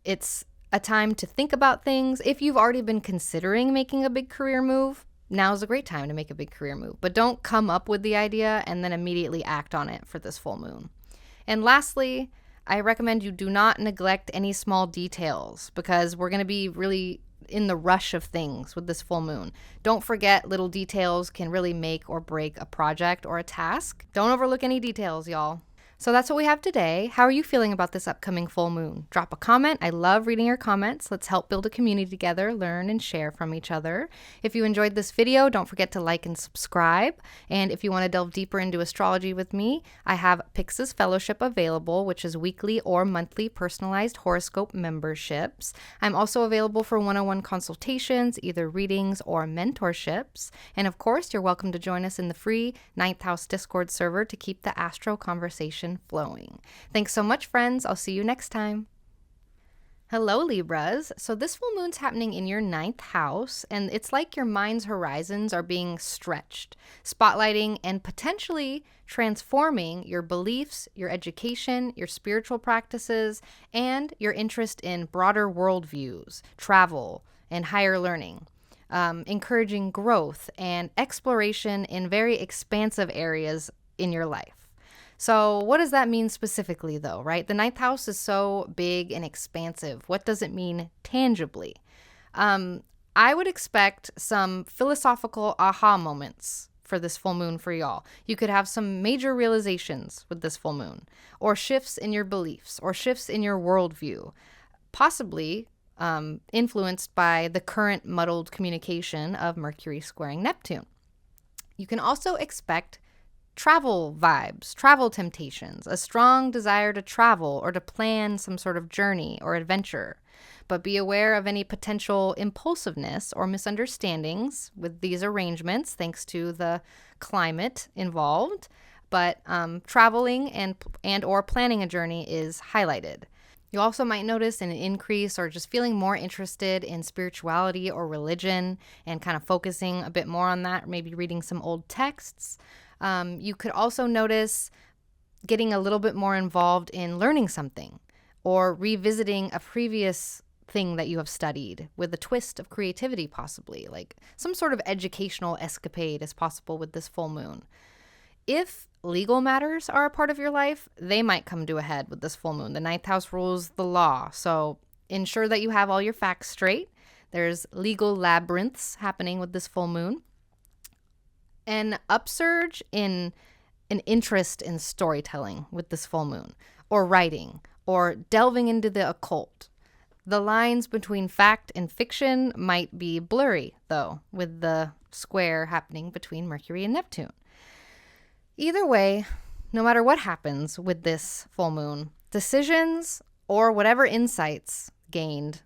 It's a time to think about things. If you've already been considering making a big career move, now's a great time to make a big career move. But don't come up with the idea and then immediately act on it for this full moon. And lastly, I recommend you do not neglect any small details because we're going to be really in the rush of things with this full moon. Don't forget, little details can really make or break a project or a task. Don't overlook any details, y'all. So that's what we have today. How are you feeling about this upcoming full moon? Drop a comment. I love reading your comments. Let's help build a community together, learn and share from each other. If you enjoyed this video, don't forget to like and subscribe. And if you want to delve deeper into astrology with me, I have Pyx's Fellowship available, which is weekly or monthly personalized horoscope memberships. I'm also available for one-on-one consultations, either readings or mentorships. And of course, you're welcome to join us in the free 9th House Discord server to keep the astro conversation flowing. Thanks so much, friends. I'll see you next time. Hello, Libras. So this full moon's happening in your 9th house, and it's like your mind's horizons are being stretched, spotlighting and potentially transforming your beliefs, your education, your spiritual practices, and your interest in broader worldviews, travel, and higher learning. Encouraging growth and exploration in very expansive areas in your life. So what does that mean specifically, though, right? The 9th house is so big and expansive. What does it mean tangibly? I would expect some philosophical aha moments for this full moon for y'all. You could have some major realizations with this full moon, or shifts in your beliefs, or shifts in your worldview, possibly influenced by the current muddled communication of Mercury squaring Neptune. You can also expect travel vibes, travel temptations, a strong desire to travel or to plan some sort of journey or adventure. But be aware of any potential impulsiveness or misunderstandings with these arrangements, thanks to the climate involved. But traveling and or planning a journey is highlighted. You also might notice an increase or just feeling more interested in spirituality or religion and kind of focusing a bit more on that, maybe reading some old texts. You could also notice getting a little bit more involved in learning something or revisiting a previous thing that you have studied with a twist of creativity, possibly. Like some sort of educational escapade is possible with this full moon. If legal matters are a part of your life, they might come to a head with this full moon. The 9th house rules the law, so ensure that you have all your facts straight. There's legal labyrinths happening with this full moon. An upsurge in an interest in storytelling with this full moon, or writing, or delving into the occult. The lines between fact and fiction might be blurry, though, with the square happening between Mercury and Neptune. Either way, no matter what happens with this full moon, decisions or whatever insights gained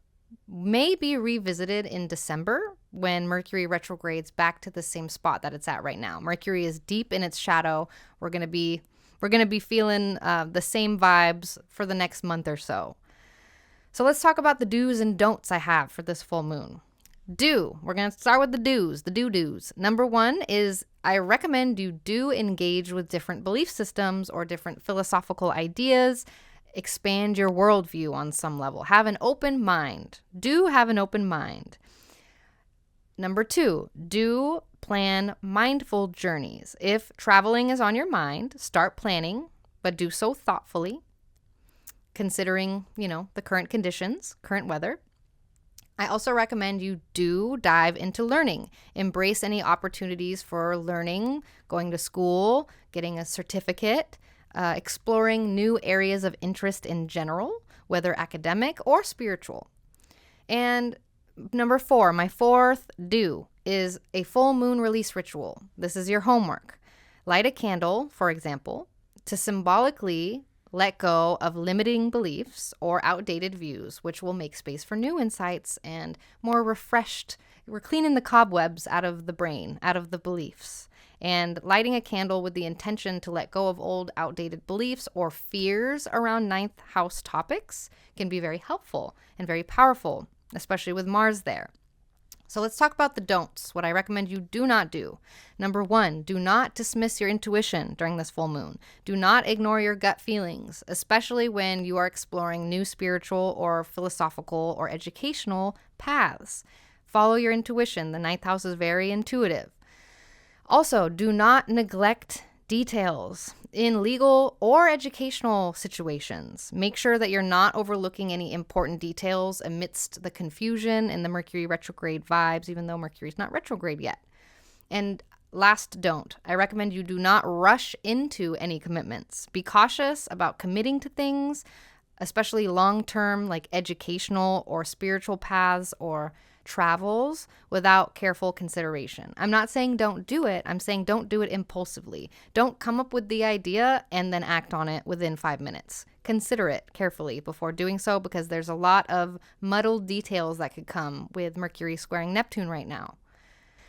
may be revisited in December when Mercury retrogrades back to the same spot that it's at right now. Mercury is deep in its shadow. We're gonna be feeling the same vibes for the next month or so. So let's talk about the do's and don'ts I have for this full moon. We're gonna start with the do's, the do-dos. Number 1 is I recommend you do engage with different belief systems or different philosophical ideas. Expand your worldview on some level. Have an open mind. Do have an open mind. Number 2, do plan mindful journeys. If traveling is on your mind, start planning, but do so thoughtfully, considering, the current conditions, current weather. I also recommend you do dive into learning. Embrace any opportunities for learning, going to school, getting a certificate, exploring new areas of interest in general, whether academic or spiritual. And number 4, my 4th do is a full moon release ritual. This is your homework. Light a candle, for example, to symbolically let go of limiting beliefs or outdated views, which will make space for new insights and more refreshed. We're cleaning the cobwebs out of the brain, out of the beliefs. And lighting a candle with the intention to let go of old, outdated beliefs or fears around 9th house topics can be very helpful and very powerful, especially with Mars there. So let's talk about the don'ts, what I recommend you do not do. Number 1, do not dismiss your intuition during this full moon. Do not ignore your gut feelings, especially when you are exploring new spiritual or philosophical or educational paths. Follow your intuition. The 9th house is very intuitive. Also, do not neglect details in legal or educational situations. Make sure that you're not overlooking any important details amidst the confusion and the Mercury retrograde vibes, even though Mercury's not retrograde yet. And last don't. I recommend you do not rush into any commitments. Be cautious about committing to things, especially long-term, like educational or spiritual paths or travels, without careful consideration. I'm not saying don't do it. I'm saying don't do it impulsively. Don't come up with the idea and then act on it within 5 minutes. Consider it carefully before doing so, because there's a lot of muddled details that could come with Mercury squaring Neptune right now.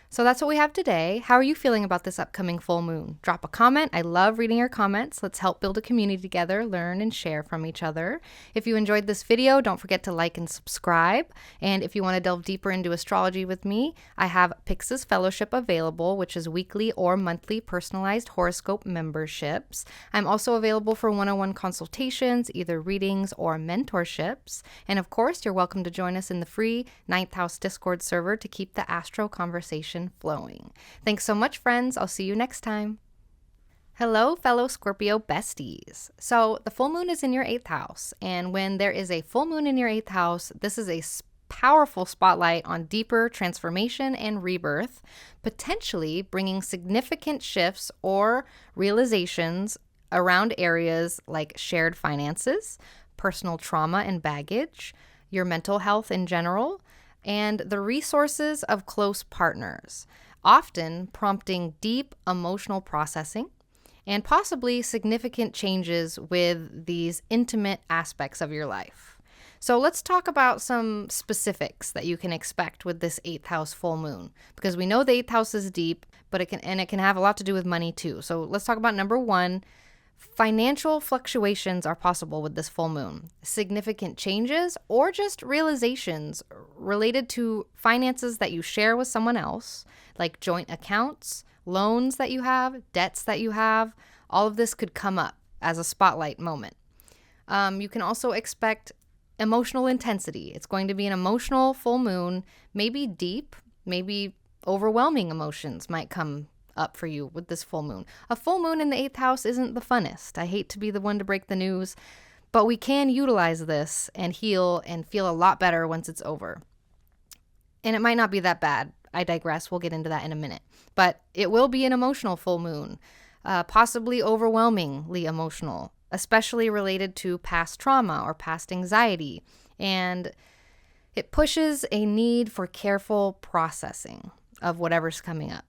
So that's what we have today. How are you feeling about this upcoming full moon? Drop a comment. I love reading your comments. Let's help build a community together, learn and share from each other. If you enjoyed this video, don't forget to like and subscribe. And if you want to delve deeper into astrology with me, I have Pix's Fellowship available, which is weekly or monthly personalized horoscope memberships. I'm also available for one-on-one consultations, either readings or mentorships. And of course, you're welcome to join us in the free 9th House Discord server to keep the astro conversation flowing. Thanks so much, friends. I'll see you next time. Hello, fellow Scorpio besties. So the full moon is in your 8th house. And when there is a full moon in your 8th house, this is a powerful spotlight on deeper transformation and rebirth, potentially bringing significant shifts or realizations around areas like shared finances, personal trauma and baggage, your mental health in general, and the resources of close partners, often prompting deep emotional processing and possibly significant changes with these intimate aspects of your life. So let's talk about some specifics that you can expect with this 8th house full moon, because we know the 8th house is deep, but it can have a lot to do with money too. So let's talk about number 1. Financial fluctuations are possible with this full moon. Significant changes or just realizations related to finances that you share with someone else, like joint accounts, loans that you have, debts that you have. All of this could come up as a spotlight moment. You can also expect emotional intensity. It's going to be an emotional full moon, maybe deep, maybe overwhelming emotions might come up for you with this full moon. A full moon in the 8th house isn't the funnest. I hate to be the one to break the news, but we can utilize this and heal and feel a lot better once it's over. And it might not be that bad. I digress. We'll get into that in a minute. But it will be an emotional full moon, possibly overwhelmingly emotional, especially related to past trauma or past anxiety. And it pushes a need for careful processing of whatever's coming up.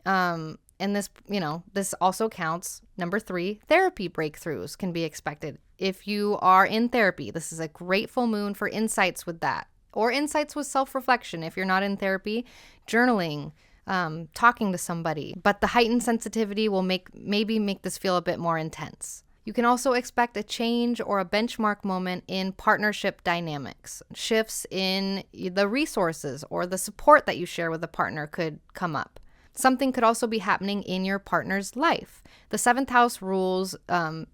And this also counts. Number 3, therapy breakthroughs can be expected. If you are in therapy, this is a great full moon for insights with that, or insights with self-reflection. If you're not in therapy, journaling, talking to somebody, but the heightened sensitivity will maybe make this feel a bit more intense. You can also expect a change or a benchmark moment in partnership dynamics. Shifts in the resources or the support that you share with a partner could come up. Something could also be happening in your partner's life. The 7th house rules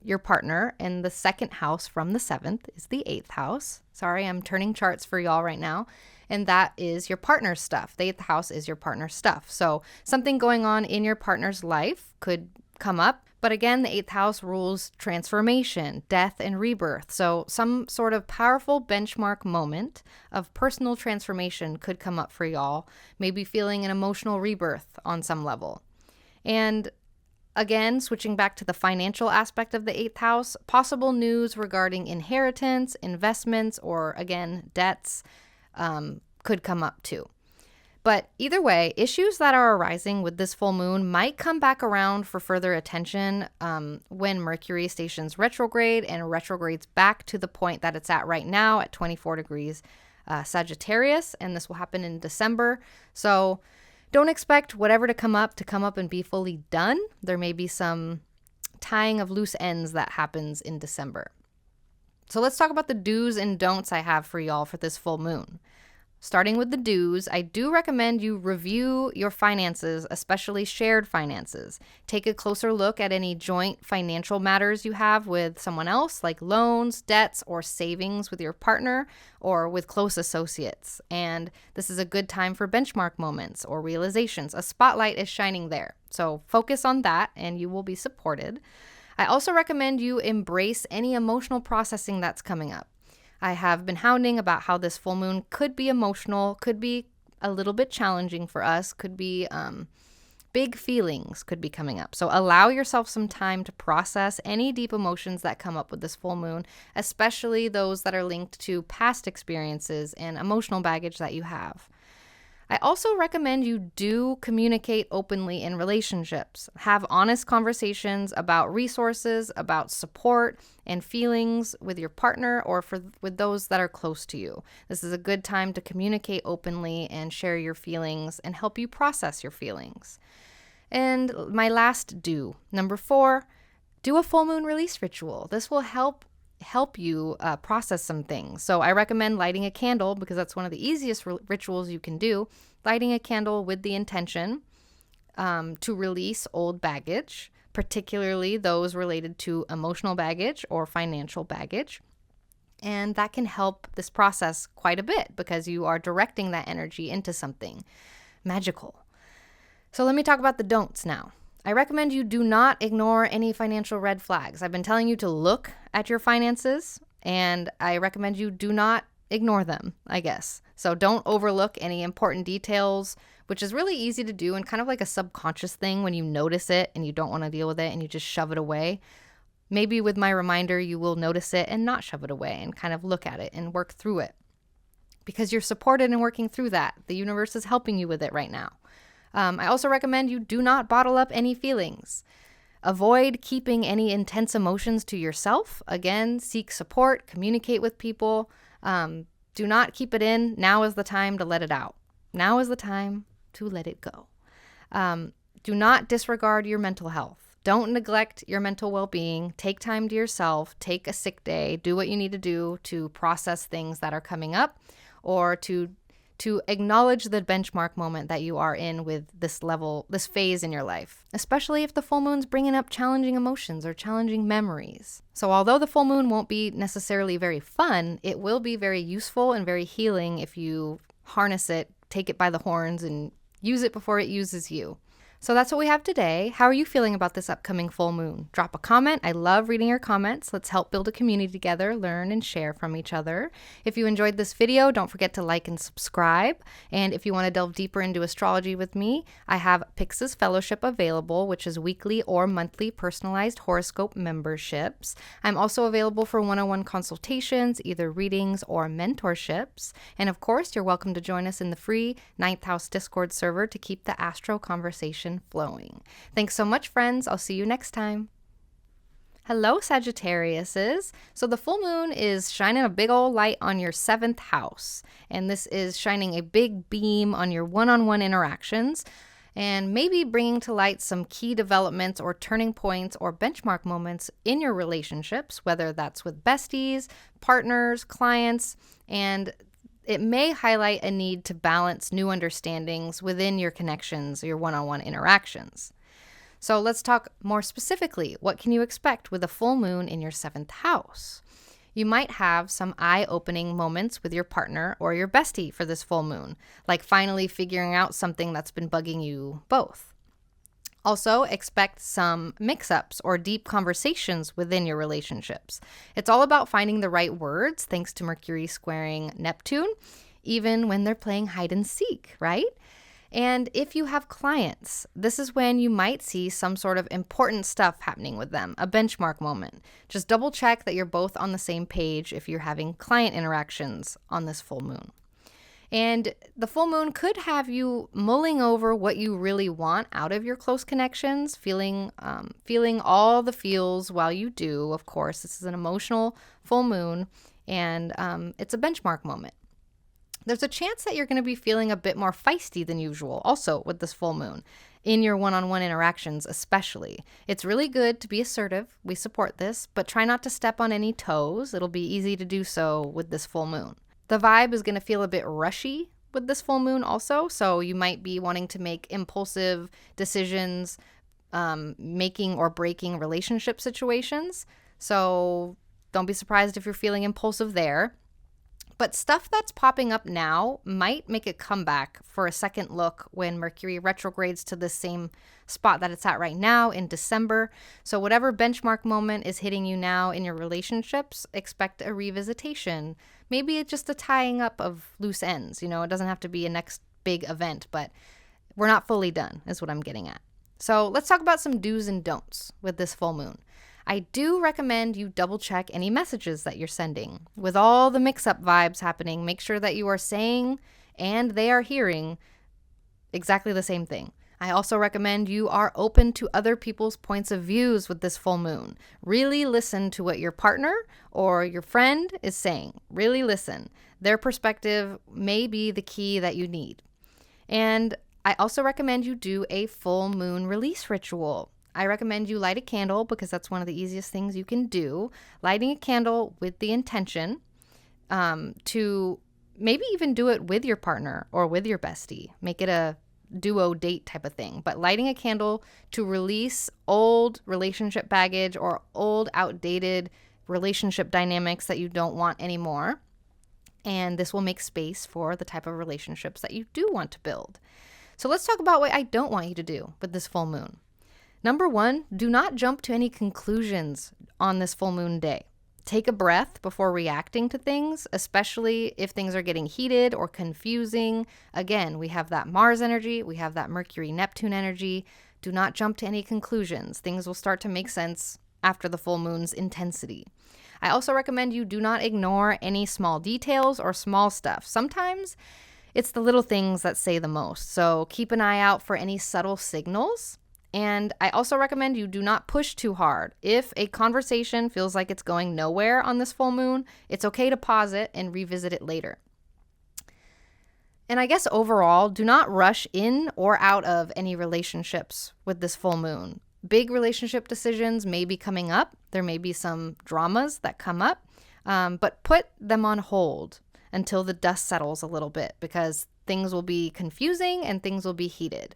your partner, and the 2nd house from the 7th is the 8th house. Sorry, I'm turning charts for y'all right now. And that is your partner's stuff. The 8th house is your partner's stuff. So something going on in your partner's life could come up. But again, the 8th house rules transformation, death, and rebirth. So some sort of powerful benchmark moment of personal transformation could come up for y'all, maybe feeling an emotional rebirth on some level. And again, switching back to the financial aspect of the 8th house, possible news regarding inheritance, investments, or again, debts could come up too. But either way, issues that are arising with this full moon might come back around for further attention when Mercury stations retrograde and retrogrades back to the point that it's at right now at 24 degrees Sagittarius, and this will happen in December. So don't expect whatever to come up and be fully done. There may be some tying of loose ends that happens in December. So let's talk about the do's and don'ts I have for y'all for this full moon. Starting with the do's, I do recommend you review your finances, especially shared finances. Take a closer look at any joint financial matters you have with someone else, like loans, debts, or savings with your partner or with close associates. And this is a good time for benchmark moments or realizations. A spotlight is shining there. So focus on that and you will be supported. I also recommend you embrace any emotional processing that's coming up. I have been hounding about how this full moon could be emotional, could be a little bit challenging for us, could be Big feelings could be coming up. So allow yourself some time to process any deep emotions that come up with this full moon, especially those that are linked to past experiences and emotional baggage that you have. I also recommend you do communicate openly in relationships. Have honest conversations about resources, about support and feelings with your partner or with those that are close to you. This is a good time to communicate openly and share your feelings and help you process your feelings. And my last number 4, do a full moon release ritual. This will help you process some things. So I recommend lighting a candle because that's one of the easiest rituals you can do. Lighting a candle with the intention to release old baggage, particularly those related to emotional baggage or financial baggage. And that can help this process quite a bit because you are directing that energy into something magical. So let me talk about the don'ts now. I recommend you do not ignore any financial red flags. I've been telling you to look at your finances, and I recommend you do not ignore them, I guess. So don't overlook any important details, which is really easy to do and kind of like a subconscious thing when you notice it and you don't want to deal with it and you just shove it away. Maybe with my reminder, you will notice it and not shove it away and kind of look at it and work through it. Because you're supported in working through that. The universe is helping you with it right now. I also recommend you do not bottle up any feelings. Avoid keeping any intense emotions to yourself. Again, seek support, communicate with people. Do not keep it in. Now is the time to let it out. Now is the time to let it go. Do not disregard your mental health. Don't neglect your mental well-being. Take time to yourself. Take a sick day. Do what you need to do to process things that are coming up or to acknowledge the benchmark moment that you are in with this phase in your life, especially if the full moon's bringing up challenging emotions or challenging memories. So although the full moon won't be necessarily very fun, it will be very useful and very healing if you harness it, take it by the horns, and use it before it uses you. So that's what we have today. How are you feeling about this upcoming full moon? Drop a comment. I love reading your comments. Let's help build a community together, learn and share from each other. If you enjoyed this video, don't forget to like and subscribe. And if you want to delve deeper into astrology with me, I have Pyx's Fellowship available, which is weekly or monthly personalized horoscope memberships. I'm also available for one-on-one consultations, either readings or mentorships. And of course, you're welcome to join us in the free 9th House Discord server to keep the astro conversation flowing. Thanks so much, friends. I'll see you next time. Hello, Sagittariuses. So the full moon is shining a big old light on your 7th house, and this is shining a big beam on your one-on-one interactions and maybe bringing to light some key developments or turning points or benchmark moments in your relationships, whether that's with besties, partners, clients, and it may highlight a need to balance new understandings within your connections, your one-on-one interactions. So let's talk more specifically. What can you expect with a full moon in your 7th house? You might have some eye-opening moments with your partner or your bestie for this full moon, like finally figuring out something that's been bugging you both. Also, expect some mix-ups or deep conversations within your relationships. It's all about finding the right words, thanks to Mercury squaring Neptune, even when they're playing hide and seek, right? And if you have clients, this is when you might see some sort of important stuff happening with them, a benchmark moment. Just double check that you're both on the same page if you're having client interactions on this full moon. And the full moon could have you mulling over what you really want out of your close connections, feeling all the feels while you do. Of course, this is an emotional full moon, and it's a benchmark moment. There's a chance that you're going to be feeling a bit more feisty than usual, also with this full moon, in your one-on-one interactions especially. It's really good to be assertive. We support this, but try not to step on any toes. It'll be easy to do so with this full moon. The vibe is going to feel a bit rushy with this full moon also, so you might be wanting to make impulsive decisions, making or breaking relationship situations. So don't be surprised if you're feeling impulsive there. But stuff that's popping up now might make a comeback for a second look when Mercury retrogrades to the same spot that it's at right now in December. So whatever benchmark moment is hitting you now in your relationships, expect a revisitation. Maybe it's just a tying up of loose ends. You know, it doesn't have to be a next big event, but We're not fully done, is what I'm getting at. So let's talk about some do's and don'ts with this full moon. I do recommend you double check any messages that you're sending. With all the mix-up vibes happening, make sure that you are saying and they are hearing exactly the same thing. I also recommend you are open to other people's points of views with this full moon. Really listen to what your partner or your friend is saying. Really listen. Their perspective may be the key that you need. And I also recommend you do a full moon release ritual. I recommend you light a candle because that's one of the easiest things you can do. Lighting a candle with the intention to maybe even do it with your partner or with your bestie. Make it a duo date type of thing. But lighting a candle to release old relationship baggage or old outdated relationship dynamics that you don't want anymore. And this will make space for the type of relationships that you do want to build. So let's talk about what I don't want you to do with this full moon. Number one, do not jump to any conclusions on this full moon day. Take a breath before reacting to things, especially if things are getting heated or confusing. Again, we have that Mars energy, we have that Mercury-Neptune energy. Do not jump to any conclusions. Things will start to make sense after the full moon's intensity. I also recommend you do not ignore any small details or small stuff. Sometimes it's the little things that say the most. So keep an eye out for any subtle signals. And I also recommend you do not push too hard. If a conversation feels like it's going nowhere on this full moon, it's okay to pause it and revisit it later. And I guess overall, do not rush in or out of any relationships with this full moon. Big relationship decisions may be coming up. There may be some dramas that come up, but put them on hold until the dust settles a little bit because things will be confusing and things will be heated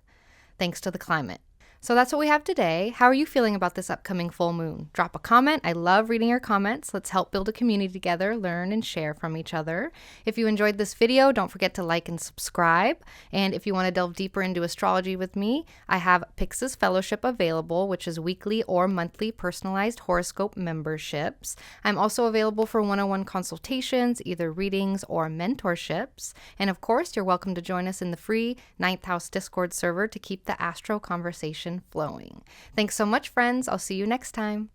thanks to the climate. So that's what we have today. How are you feeling about this upcoming full moon? Drop a comment. I love reading your comments. Let's help build a community together, learn and share from each other. If you enjoyed this video, don't forget to like and subscribe. And if you want to delve deeper into astrology with me, I have Pyx's Fellowship available, which is weekly or monthly personalized horoscope memberships. I'm also available for one-on-one consultations, either readings or mentorships. And of course, you're welcome to join us in the free 9th House Discord server to keep the astro conversation flowing. Thanks so much, friends. I'll see you next time.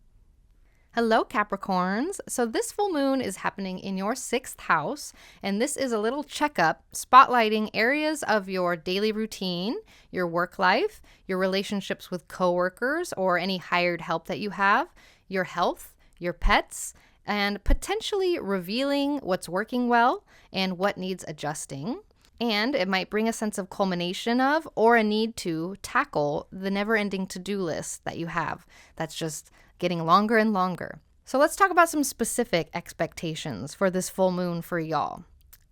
Hello, Capricorns. So this full moon is happening in your 6th house, and this is a little checkup spotlighting areas of your daily routine, your work life, your relationships with coworkers or any hired help that you have, your health, your pets, and potentially revealing what's working well and what needs adjusting. And it might bring a sense of culmination of or a need to tackle the never-ending to-do list that you have that's just getting longer and longer. So let's talk about some specific expectations for this full moon for y'all.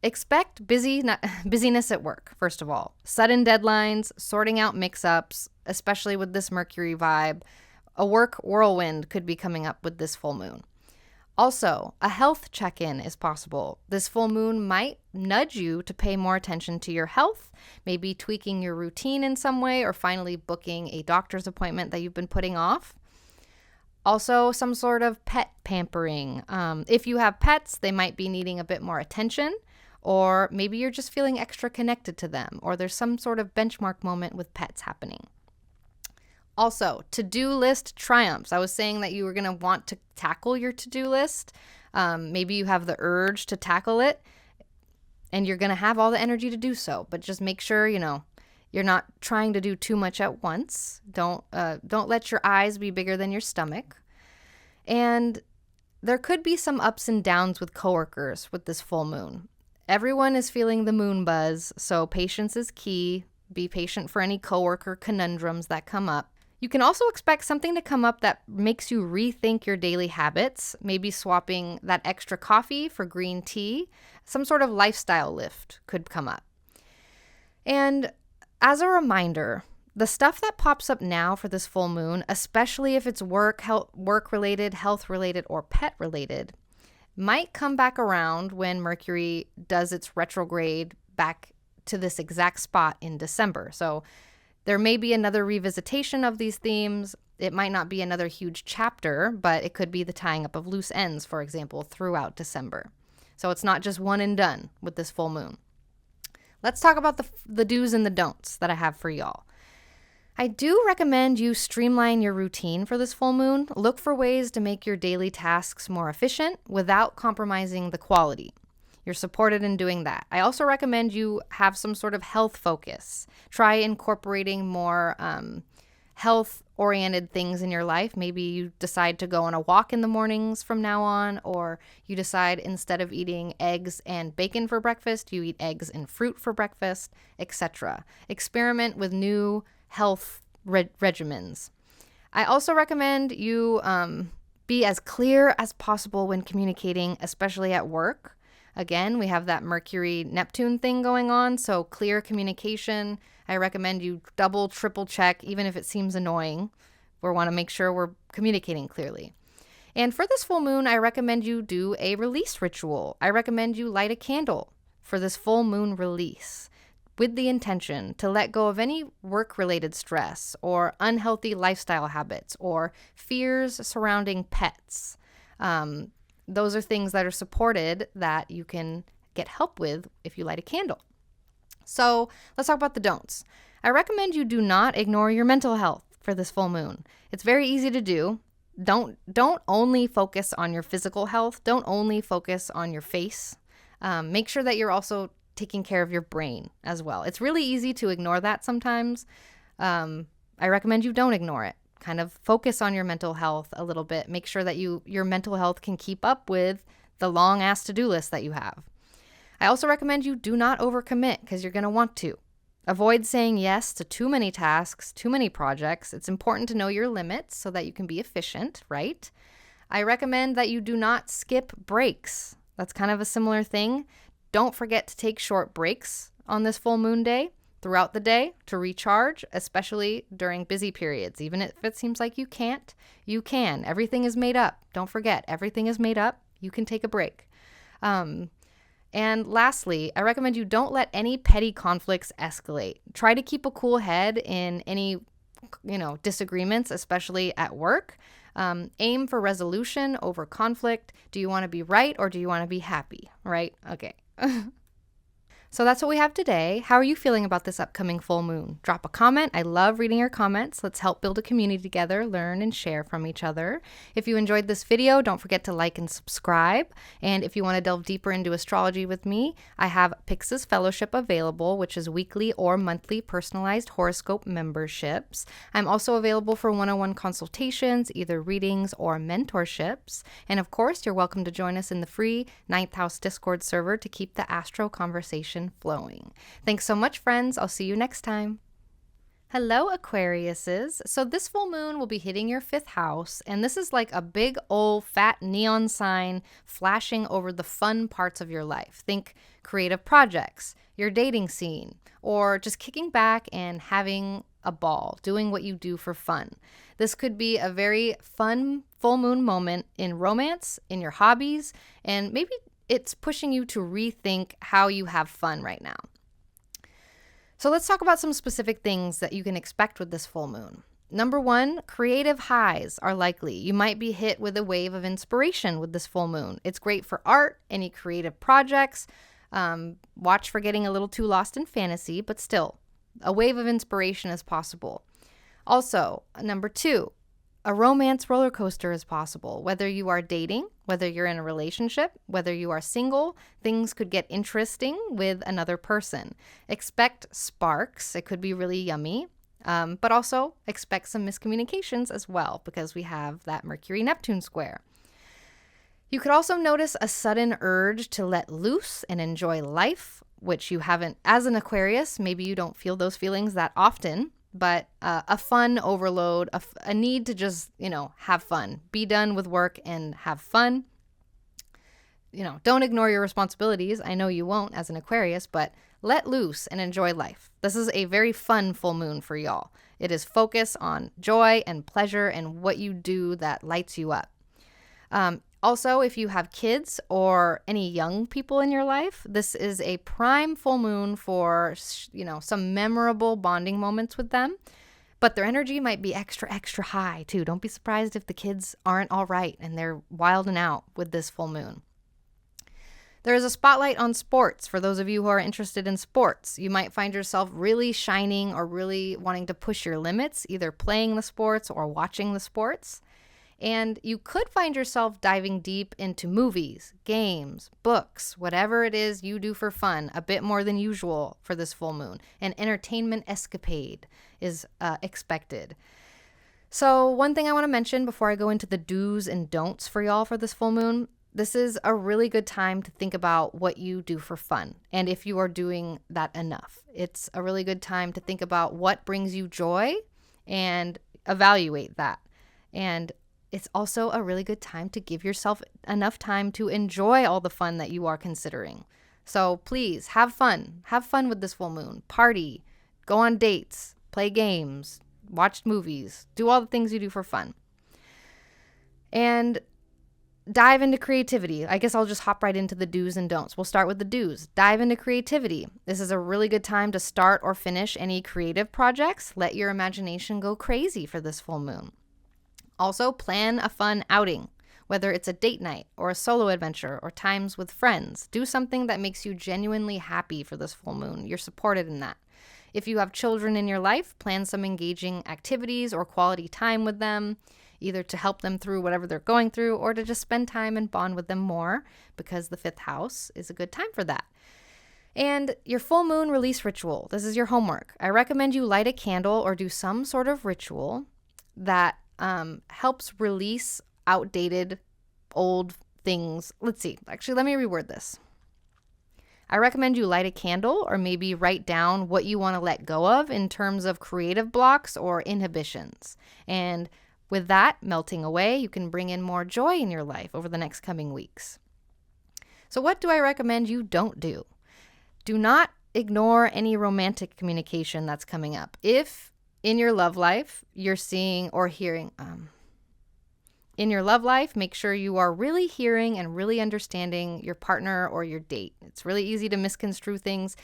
Expect busyness at work, first of all. Sudden deadlines, sorting out mix-ups, especially with this Mercury vibe. A work whirlwind could be coming up with this full moon. Also, a health check-in is possible. This full moon might nudge you to pay more attention to your health, maybe tweaking your routine in some way or finally booking a doctor's appointment that you've been putting off. Also, some sort of pet pampering. If you have pets, they might be needing a bit more attention, or maybe you're just feeling extra connected to them, or there's some sort of benchmark moment with pets happening. Also, to-do list triumphs. I was saying that you were going to want to tackle your to-do list. Maybe you have the urge to tackle it, and you're going to have all the energy to do so. But just make sure, you're not trying to do too much at once. Don't let your eyes be bigger than your stomach. And there could be some ups and downs with coworkers with this full moon. Everyone is feeling the moon buzz, so patience is key. Be patient for any coworker conundrums that come up. You can also expect something to come up that makes you rethink your daily habits, maybe swapping that extra coffee for green tea. Some sort of lifestyle lift could come up. And as a reminder, the stuff that pops up now for this full moon, especially if it's work-related, health-related, or pet-related, might come back around when Mercury does its retrograde back to this exact spot in December. So there may be another revisitation of these themes. It might not be another huge chapter, but it could be the tying up of loose ends, for example, throughout December. So it's not just one and done with this full moon. Let's talk about the do's and the don'ts that I have for y'all. I do recommend you streamline your routine for this full moon. Look for ways to make your daily tasks more efficient without compromising the quality. You're supported in doing that. I also recommend you have some sort of health focus. Try incorporating more health-oriented things in your life. Maybe you decide to go on a walk in the mornings from now on, or you decide instead of eating eggs and bacon for breakfast, you eat eggs and fruit for breakfast, etc. Experiment with new health regimens. I also recommend you be as clear as possible when communicating, especially at work. Again, we have that Mercury-Neptune thing going on, so clear communication. I recommend you double, triple check, even if it seems annoying. We want to make sure we're communicating clearly. And for this full moon, I recommend you do a release ritual. I recommend you light a candle for this full moon release with the intention to let go of any work-related stress or unhealthy lifestyle habits or fears surrounding pets. Those are things that are supported that you can get help with if you light a candle. So let's talk about the don'ts. I recommend you do not ignore your mental health for this full moon. It's very easy to do. Don't only focus on your physical health. Don't only focus on your face. Make sure that you're also taking care of your brain as well. It's really easy to ignore that sometimes. I recommend you don't ignore it. Kind of focus on your mental health a little bit. Make sure that your mental health can keep up with the long-ass to-do list that you have. I also recommend you do not overcommit because you're going to want to. Avoid saying yes to too many tasks, too many projects. It's important to know your limits so that you can be efficient, right? I recommend that you do not skip breaks. That's kind of a similar thing. Don't forget to take short breaks on this full moon day throughout the day to recharge, especially during busy periods. Even if it seems like you can't, you can. Everything is made up. Don't forget, everything is made up. You can take a break. And lastly, I recommend you don't let any petty conflicts escalate. Try to keep a cool head in any, disagreements, especially at work. Aim for resolution over conflict. Do you want to be right or do you want to be happy? Right? Okay. So that's what we have today. How are you feeling about this upcoming full moon? Drop a comment. I love reading your comments. Let's help build a community together, learn and share from each other. If you enjoyed this video, don't forget to like and subscribe. And if you want to delve deeper into astrology with me, I have Pyx's Fellowship available, which is weekly or monthly personalized horoscope memberships. I'm also available for one-on-one consultations, either readings or mentorships. And of course, you're welcome to join us in the free 9th House Discord server to keep the astro conversation flowing. Thanks so much, friends. I'll see you next time. Hello, Aquariuses. So this full moon will be hitting your 5th house, and this is like a big old fat neon sign flashing over the fun parts of your life. Think creative projects, your dating scene, or just kicking back and having a ball, doing what you do for fun. This could be a very fun full moon moment in romance, in your hobbies, and maybe it's pushing you to rethink how you have fun right now. So let's talk about some specific things that you can expect with this full moon. Number 1, creative highs are likely. You might be hit with a wave of inspiration with this full moon. It's great for art, any creative projects. Watch for getting a little too lost in fantasy, but still, a wave of inspiration is possible. Also, number 2, a romance roller coaster is possible. Whether you are dating, whether you're in a relationship, whether you are single, things could get interesting with another person. Expect sparks. It could be really yummy, but also expect some miscommunications as well because we have that Mercury-Neptune square. You could also notice a sudden urge to let loose and enjoy life, which you haven't, as an Aquarius, maybe you don't feel those feelings that often. But a fun overload, a need to just, have fun. Be done with work and have fun. Don't ignore your responsibilities. I know you won't as an Aquarius, but let loose and enjoy life. This is a very fun full moon for y'all. It is focus on joy and pleasure and what you do that lights you up. Also, if you have kids or any young people in your life, this is a prime full moon for, some memorable bonding moments with them. But their energy might be extra, extra high, too. Don't be surprised if the kids aren't all right and they're wilding out with this full moon. There is a spotlight on sports for those of you who are interested in sports. You might find yourself really shining or really wanting to push your limits, either playing the sports or watching the sports. And you could find yourself diving deep into movies, games, books, whatever it is you do for fun, a bit more than usual for this full moon. An entertainment escapade is expected. So one thing I want to mention before I go into the do's and don'ts for y'all for this full moon, this is a really good time to think about what you do for fun and if you are doing that enough. It's a really good time to think about what brings you joy and evaluate that. And it's also a really good time to give yourself enough time to enjoy all the fun that you are considering. So please have fun. Have fun with this full moon. Party, go on dates, play games, watch movies, do all the things you do for fun. And dive into creativity. I guess I'll just hop right into the do's and don'ts. We'll start with the do's. Dive into creativity. This is a really good time to start or finish any creative projects. Let your imagination go crazy for this full moon. Also, plan a fun outing, whether it's a date night or a solo adventure or times with friends. Do something that makes you genuinely happy for this full moon. You're supported in that. If you have children in your life, plan some engaging activities or quality time with them, either to help them through whatever they're going through or to just spend time and bond with them more, because the 5th house is a good time for that. And your full moon release ritual. This is your homework. I recommend you light a candle or do some sort of ritual that helps release outdated, old things. Let's see. Actually, let me reword this. I recommend you light a candle or maybe write down what you want to let go of in terms of creative blocks or inhibitions. And with that melting away, you can bring in more joy in your life over the next coming weeks. So what do I recommend you don't do? Do not ignore any romantic communication that's coming up. If in your love life you're seeing or hearing, in your love life, make sure you are really hearing and really understanding your partner or your date. It's really easy to misconstrue things.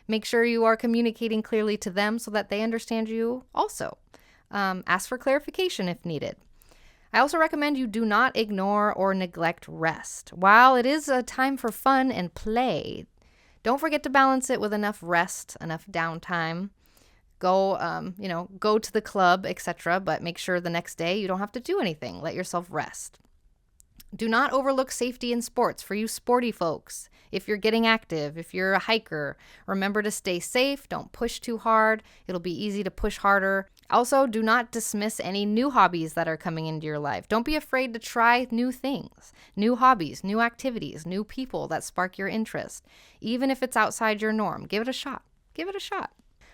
Make sure you are communicating clearly to them so that they understand you also. Ask for clarification if needed. I also recommend you do not ignore or neglect rest. While it is a time for fun and play, don't forget to balance it with enough rest, enough downtime. Go to the club, etc., but make sure the next day you don't have to do anything. Let yourself rest. Do not overlook safety in sports for you sporty folks. If you're getting active, if you're a hiker, remember to stay safe. Don't push too hard. It'll be easy to push harder. Also, do not dismiss any new hobbies that are coming into your life. Don't be afraid to try new things, new hobbies, new activities, new people that spark your interest. Even if it's outside your norm, give it a shot. Give it a shot.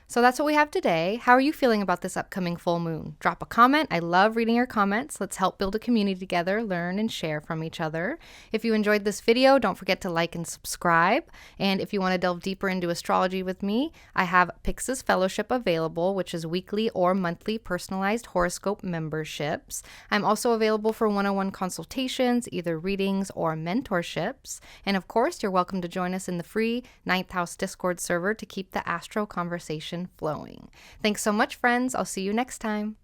So that's what we have today. How are you feeling about this upcoming full moon? Drop a comment. I love reading your comments. Let's help build a community together, learn and share from each other. If you enjoyed this video, don't forget to like and subscribe. And if you want to delve deeper into astrology with me, I have Pyx's Fellowship available, which is weekly or monthly personalized horoscope memberships. I'm also available for one-on-one consultations, either readings or mentorships. And of course, you're welcome to join us in the free 9th House Discord server to keep the astro conversation flowing. Thanks so much, friends. I'll see you next time.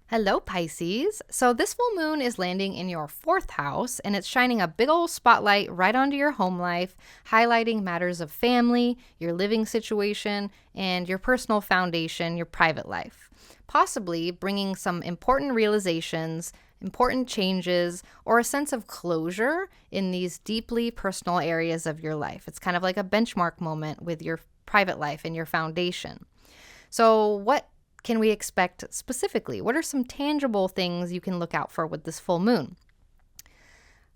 Hello, Pisces. So this full moon is landing in your 4th house, and it's shining a big old spotlight right onto your home life, highlighting matters of family, your living situation, and your personal foundation, your private life. Possibly bringing some important realizations, important changes, or a sense of closure in these deeply personal areas of your life. It's kind of like a benchmark moment with your private life and your foundation. So what can we expect specifically? What are some tangible things you can look out for with this full moon?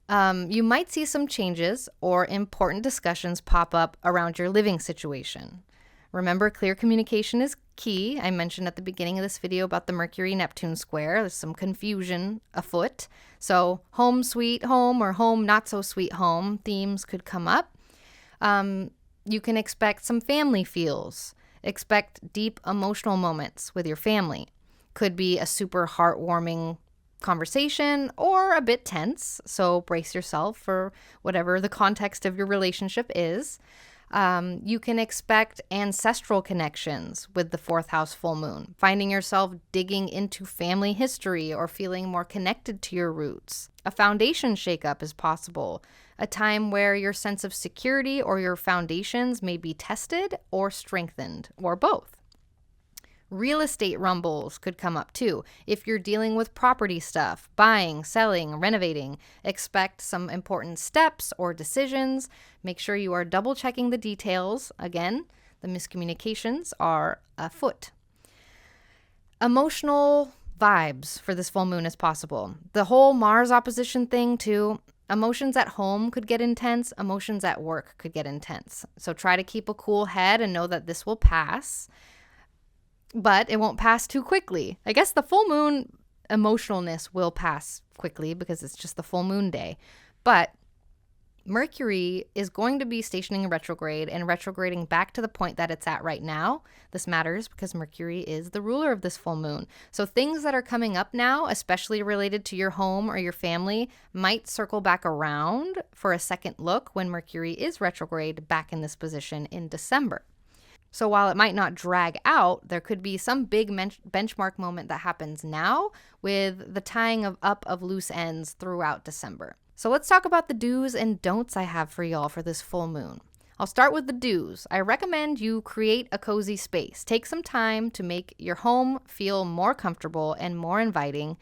You might see some changes or important discussions pop up around your living situation. Remember, clear communication is key. I mentioned at the beginning of this video about the Mercury-Neptune square. There's some confusion afoot. So home sweet home or home not so sweet home themes could come up. You can expect some family feels. Expect deep emotional moments with your family. Could be a super heartwarming conversation or a bit tense, so brace yourself for whatever the context of your relationship is. You can expect ancestral connections with the fourth house full moon, finding yourself digging into family history or feeling more connected to your roots. A foundation shakeup is possible, a time where your sense of security or your foundations may be tested or strengthened, or both. Real estate rumbles could come up too. If you're dealing with property stuff, buying, selling, renovating, expect some important steps or decisions. Make sure you are double checking the details. Again, the miscommunications are afoot. Emotional vibes for this full moon is possible. The whole Mars opposition thing too. Emotions at home could get intense. Emotions at work could get intense. So try to keep a cool head and know that this will pass. But it won't pass too quickly. I guess the full moon emotionalness will pass quickly because it's just the full moon day. But Mercury is going to be stationing in retrograde and retrograding back to the point that it's at right now. This matters because Mercury is the ruler of this full moon. So things that are coming up now, especially related to your home or your family, might circle back around for a second look when Mercury is retrograde back in this position in December. So while it might not drag out, there could be some big benchmark moment that happens now with the tying up of loose ends throughout December. So let's talk about the do's and don'ts I have for y'all for this full moon. I'll start with the do's. I recommend you create a cozy space. Take some time to make your home feel more comfortable and more inviting,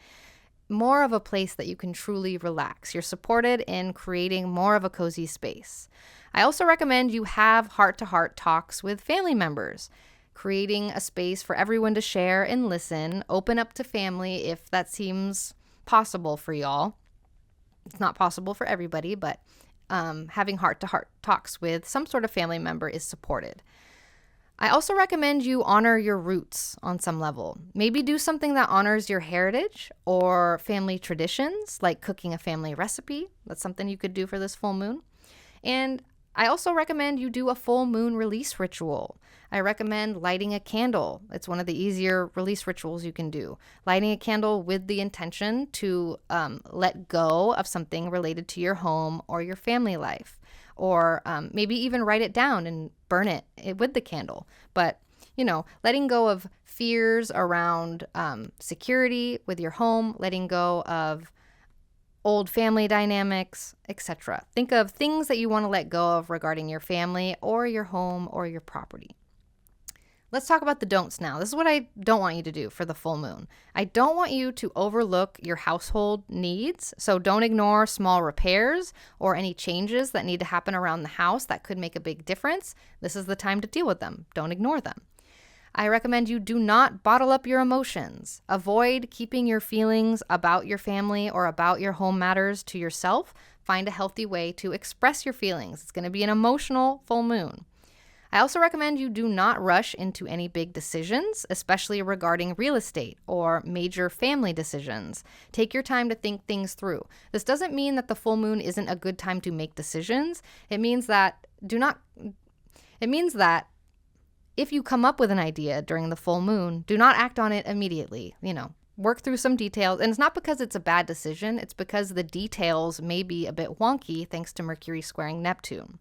more of a place that you can truly relax. You're supported in creating more of a cozy space. I also recommend you have heart-to-heart talks with family members, creating a space for everyone to share and listen, open up to family if that seems possible for y'all. It's not possible for everybody, but having heart-to-heart talks with some sort of family member is supported. I also recommend you honor your roots on some level. Maybe do something that honors your heritage or family traditions, like cooking a family recipe. That's something you could do for this full moon. And I also recommend you do a full moon release ritual. I recommend lighting a candle. It's one of the easier release rituals you can do. Lighting a candle with the intention to let go of something related to your home or your family life. Or maybe even write it down and burn it with the candle. But, letting go of fears around security with your home, letting go of old family dynamics, etc. Think of things that you want to let go of regarding your family or your home or your property. Let's talk about the don'ts now. This is what I don't want you to do for the full moon. I don't want you to overlook your household needs, so don't ignore small repairs or any changes that need to happen around the house that could make a big difference. This is the time to deal with them. Don't ignore them. I recommend you do not bottle up your emotions. Avoid keeping your feelings about your family or about your home matters to yourself. Find a healthy way to express your feelings. It's going to be an emotional full moon. I also recommend you do not rush into any big decisions, especially regarding real estate or major family decisions. Take your time to think things through. This doesn't mean that the full moon isn't a good time to make decisions. It means that if you come up with an idea during the full moon, do not act on it immediately. Work through some details. And it's not because it's a bad decision. It's because the details may be a bit wonky thanks to Mercury squaring Neptune.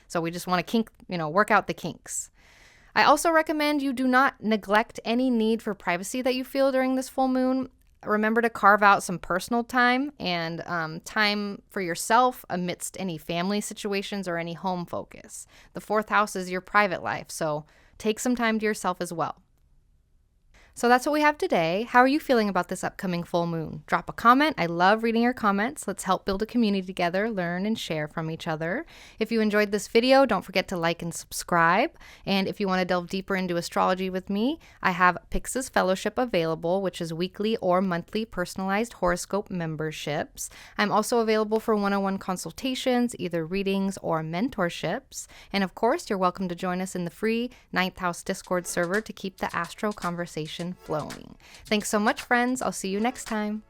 So we just want to work out the kinks. I also recommend you do not neglect any need for privacy that you feel during this full moon. Remember to carve out some personal time and time for yourself amidst any family situations or any home focus. The fourth house is your private life, so take some time to yourself as well. So that's what we have today. How are you feeling about this upcoming full moon? Drop a comment. I love reading your comments. Let's help build a community together, learn and share from each other. If you enjoyed this video, don't forget to like and subscribe. And if you want to delve deeper into astrology with me, I have Pyx's Fellowship available, which is weekly or monthly personalized horoscope memberships. I'm also available for one-on-one consultations, either readings or mentorships. And of course, you're welcome to join us in the free 9th House Discord server to keep the astro conversation flowing. Thanks so much, friends. I'll see you next time.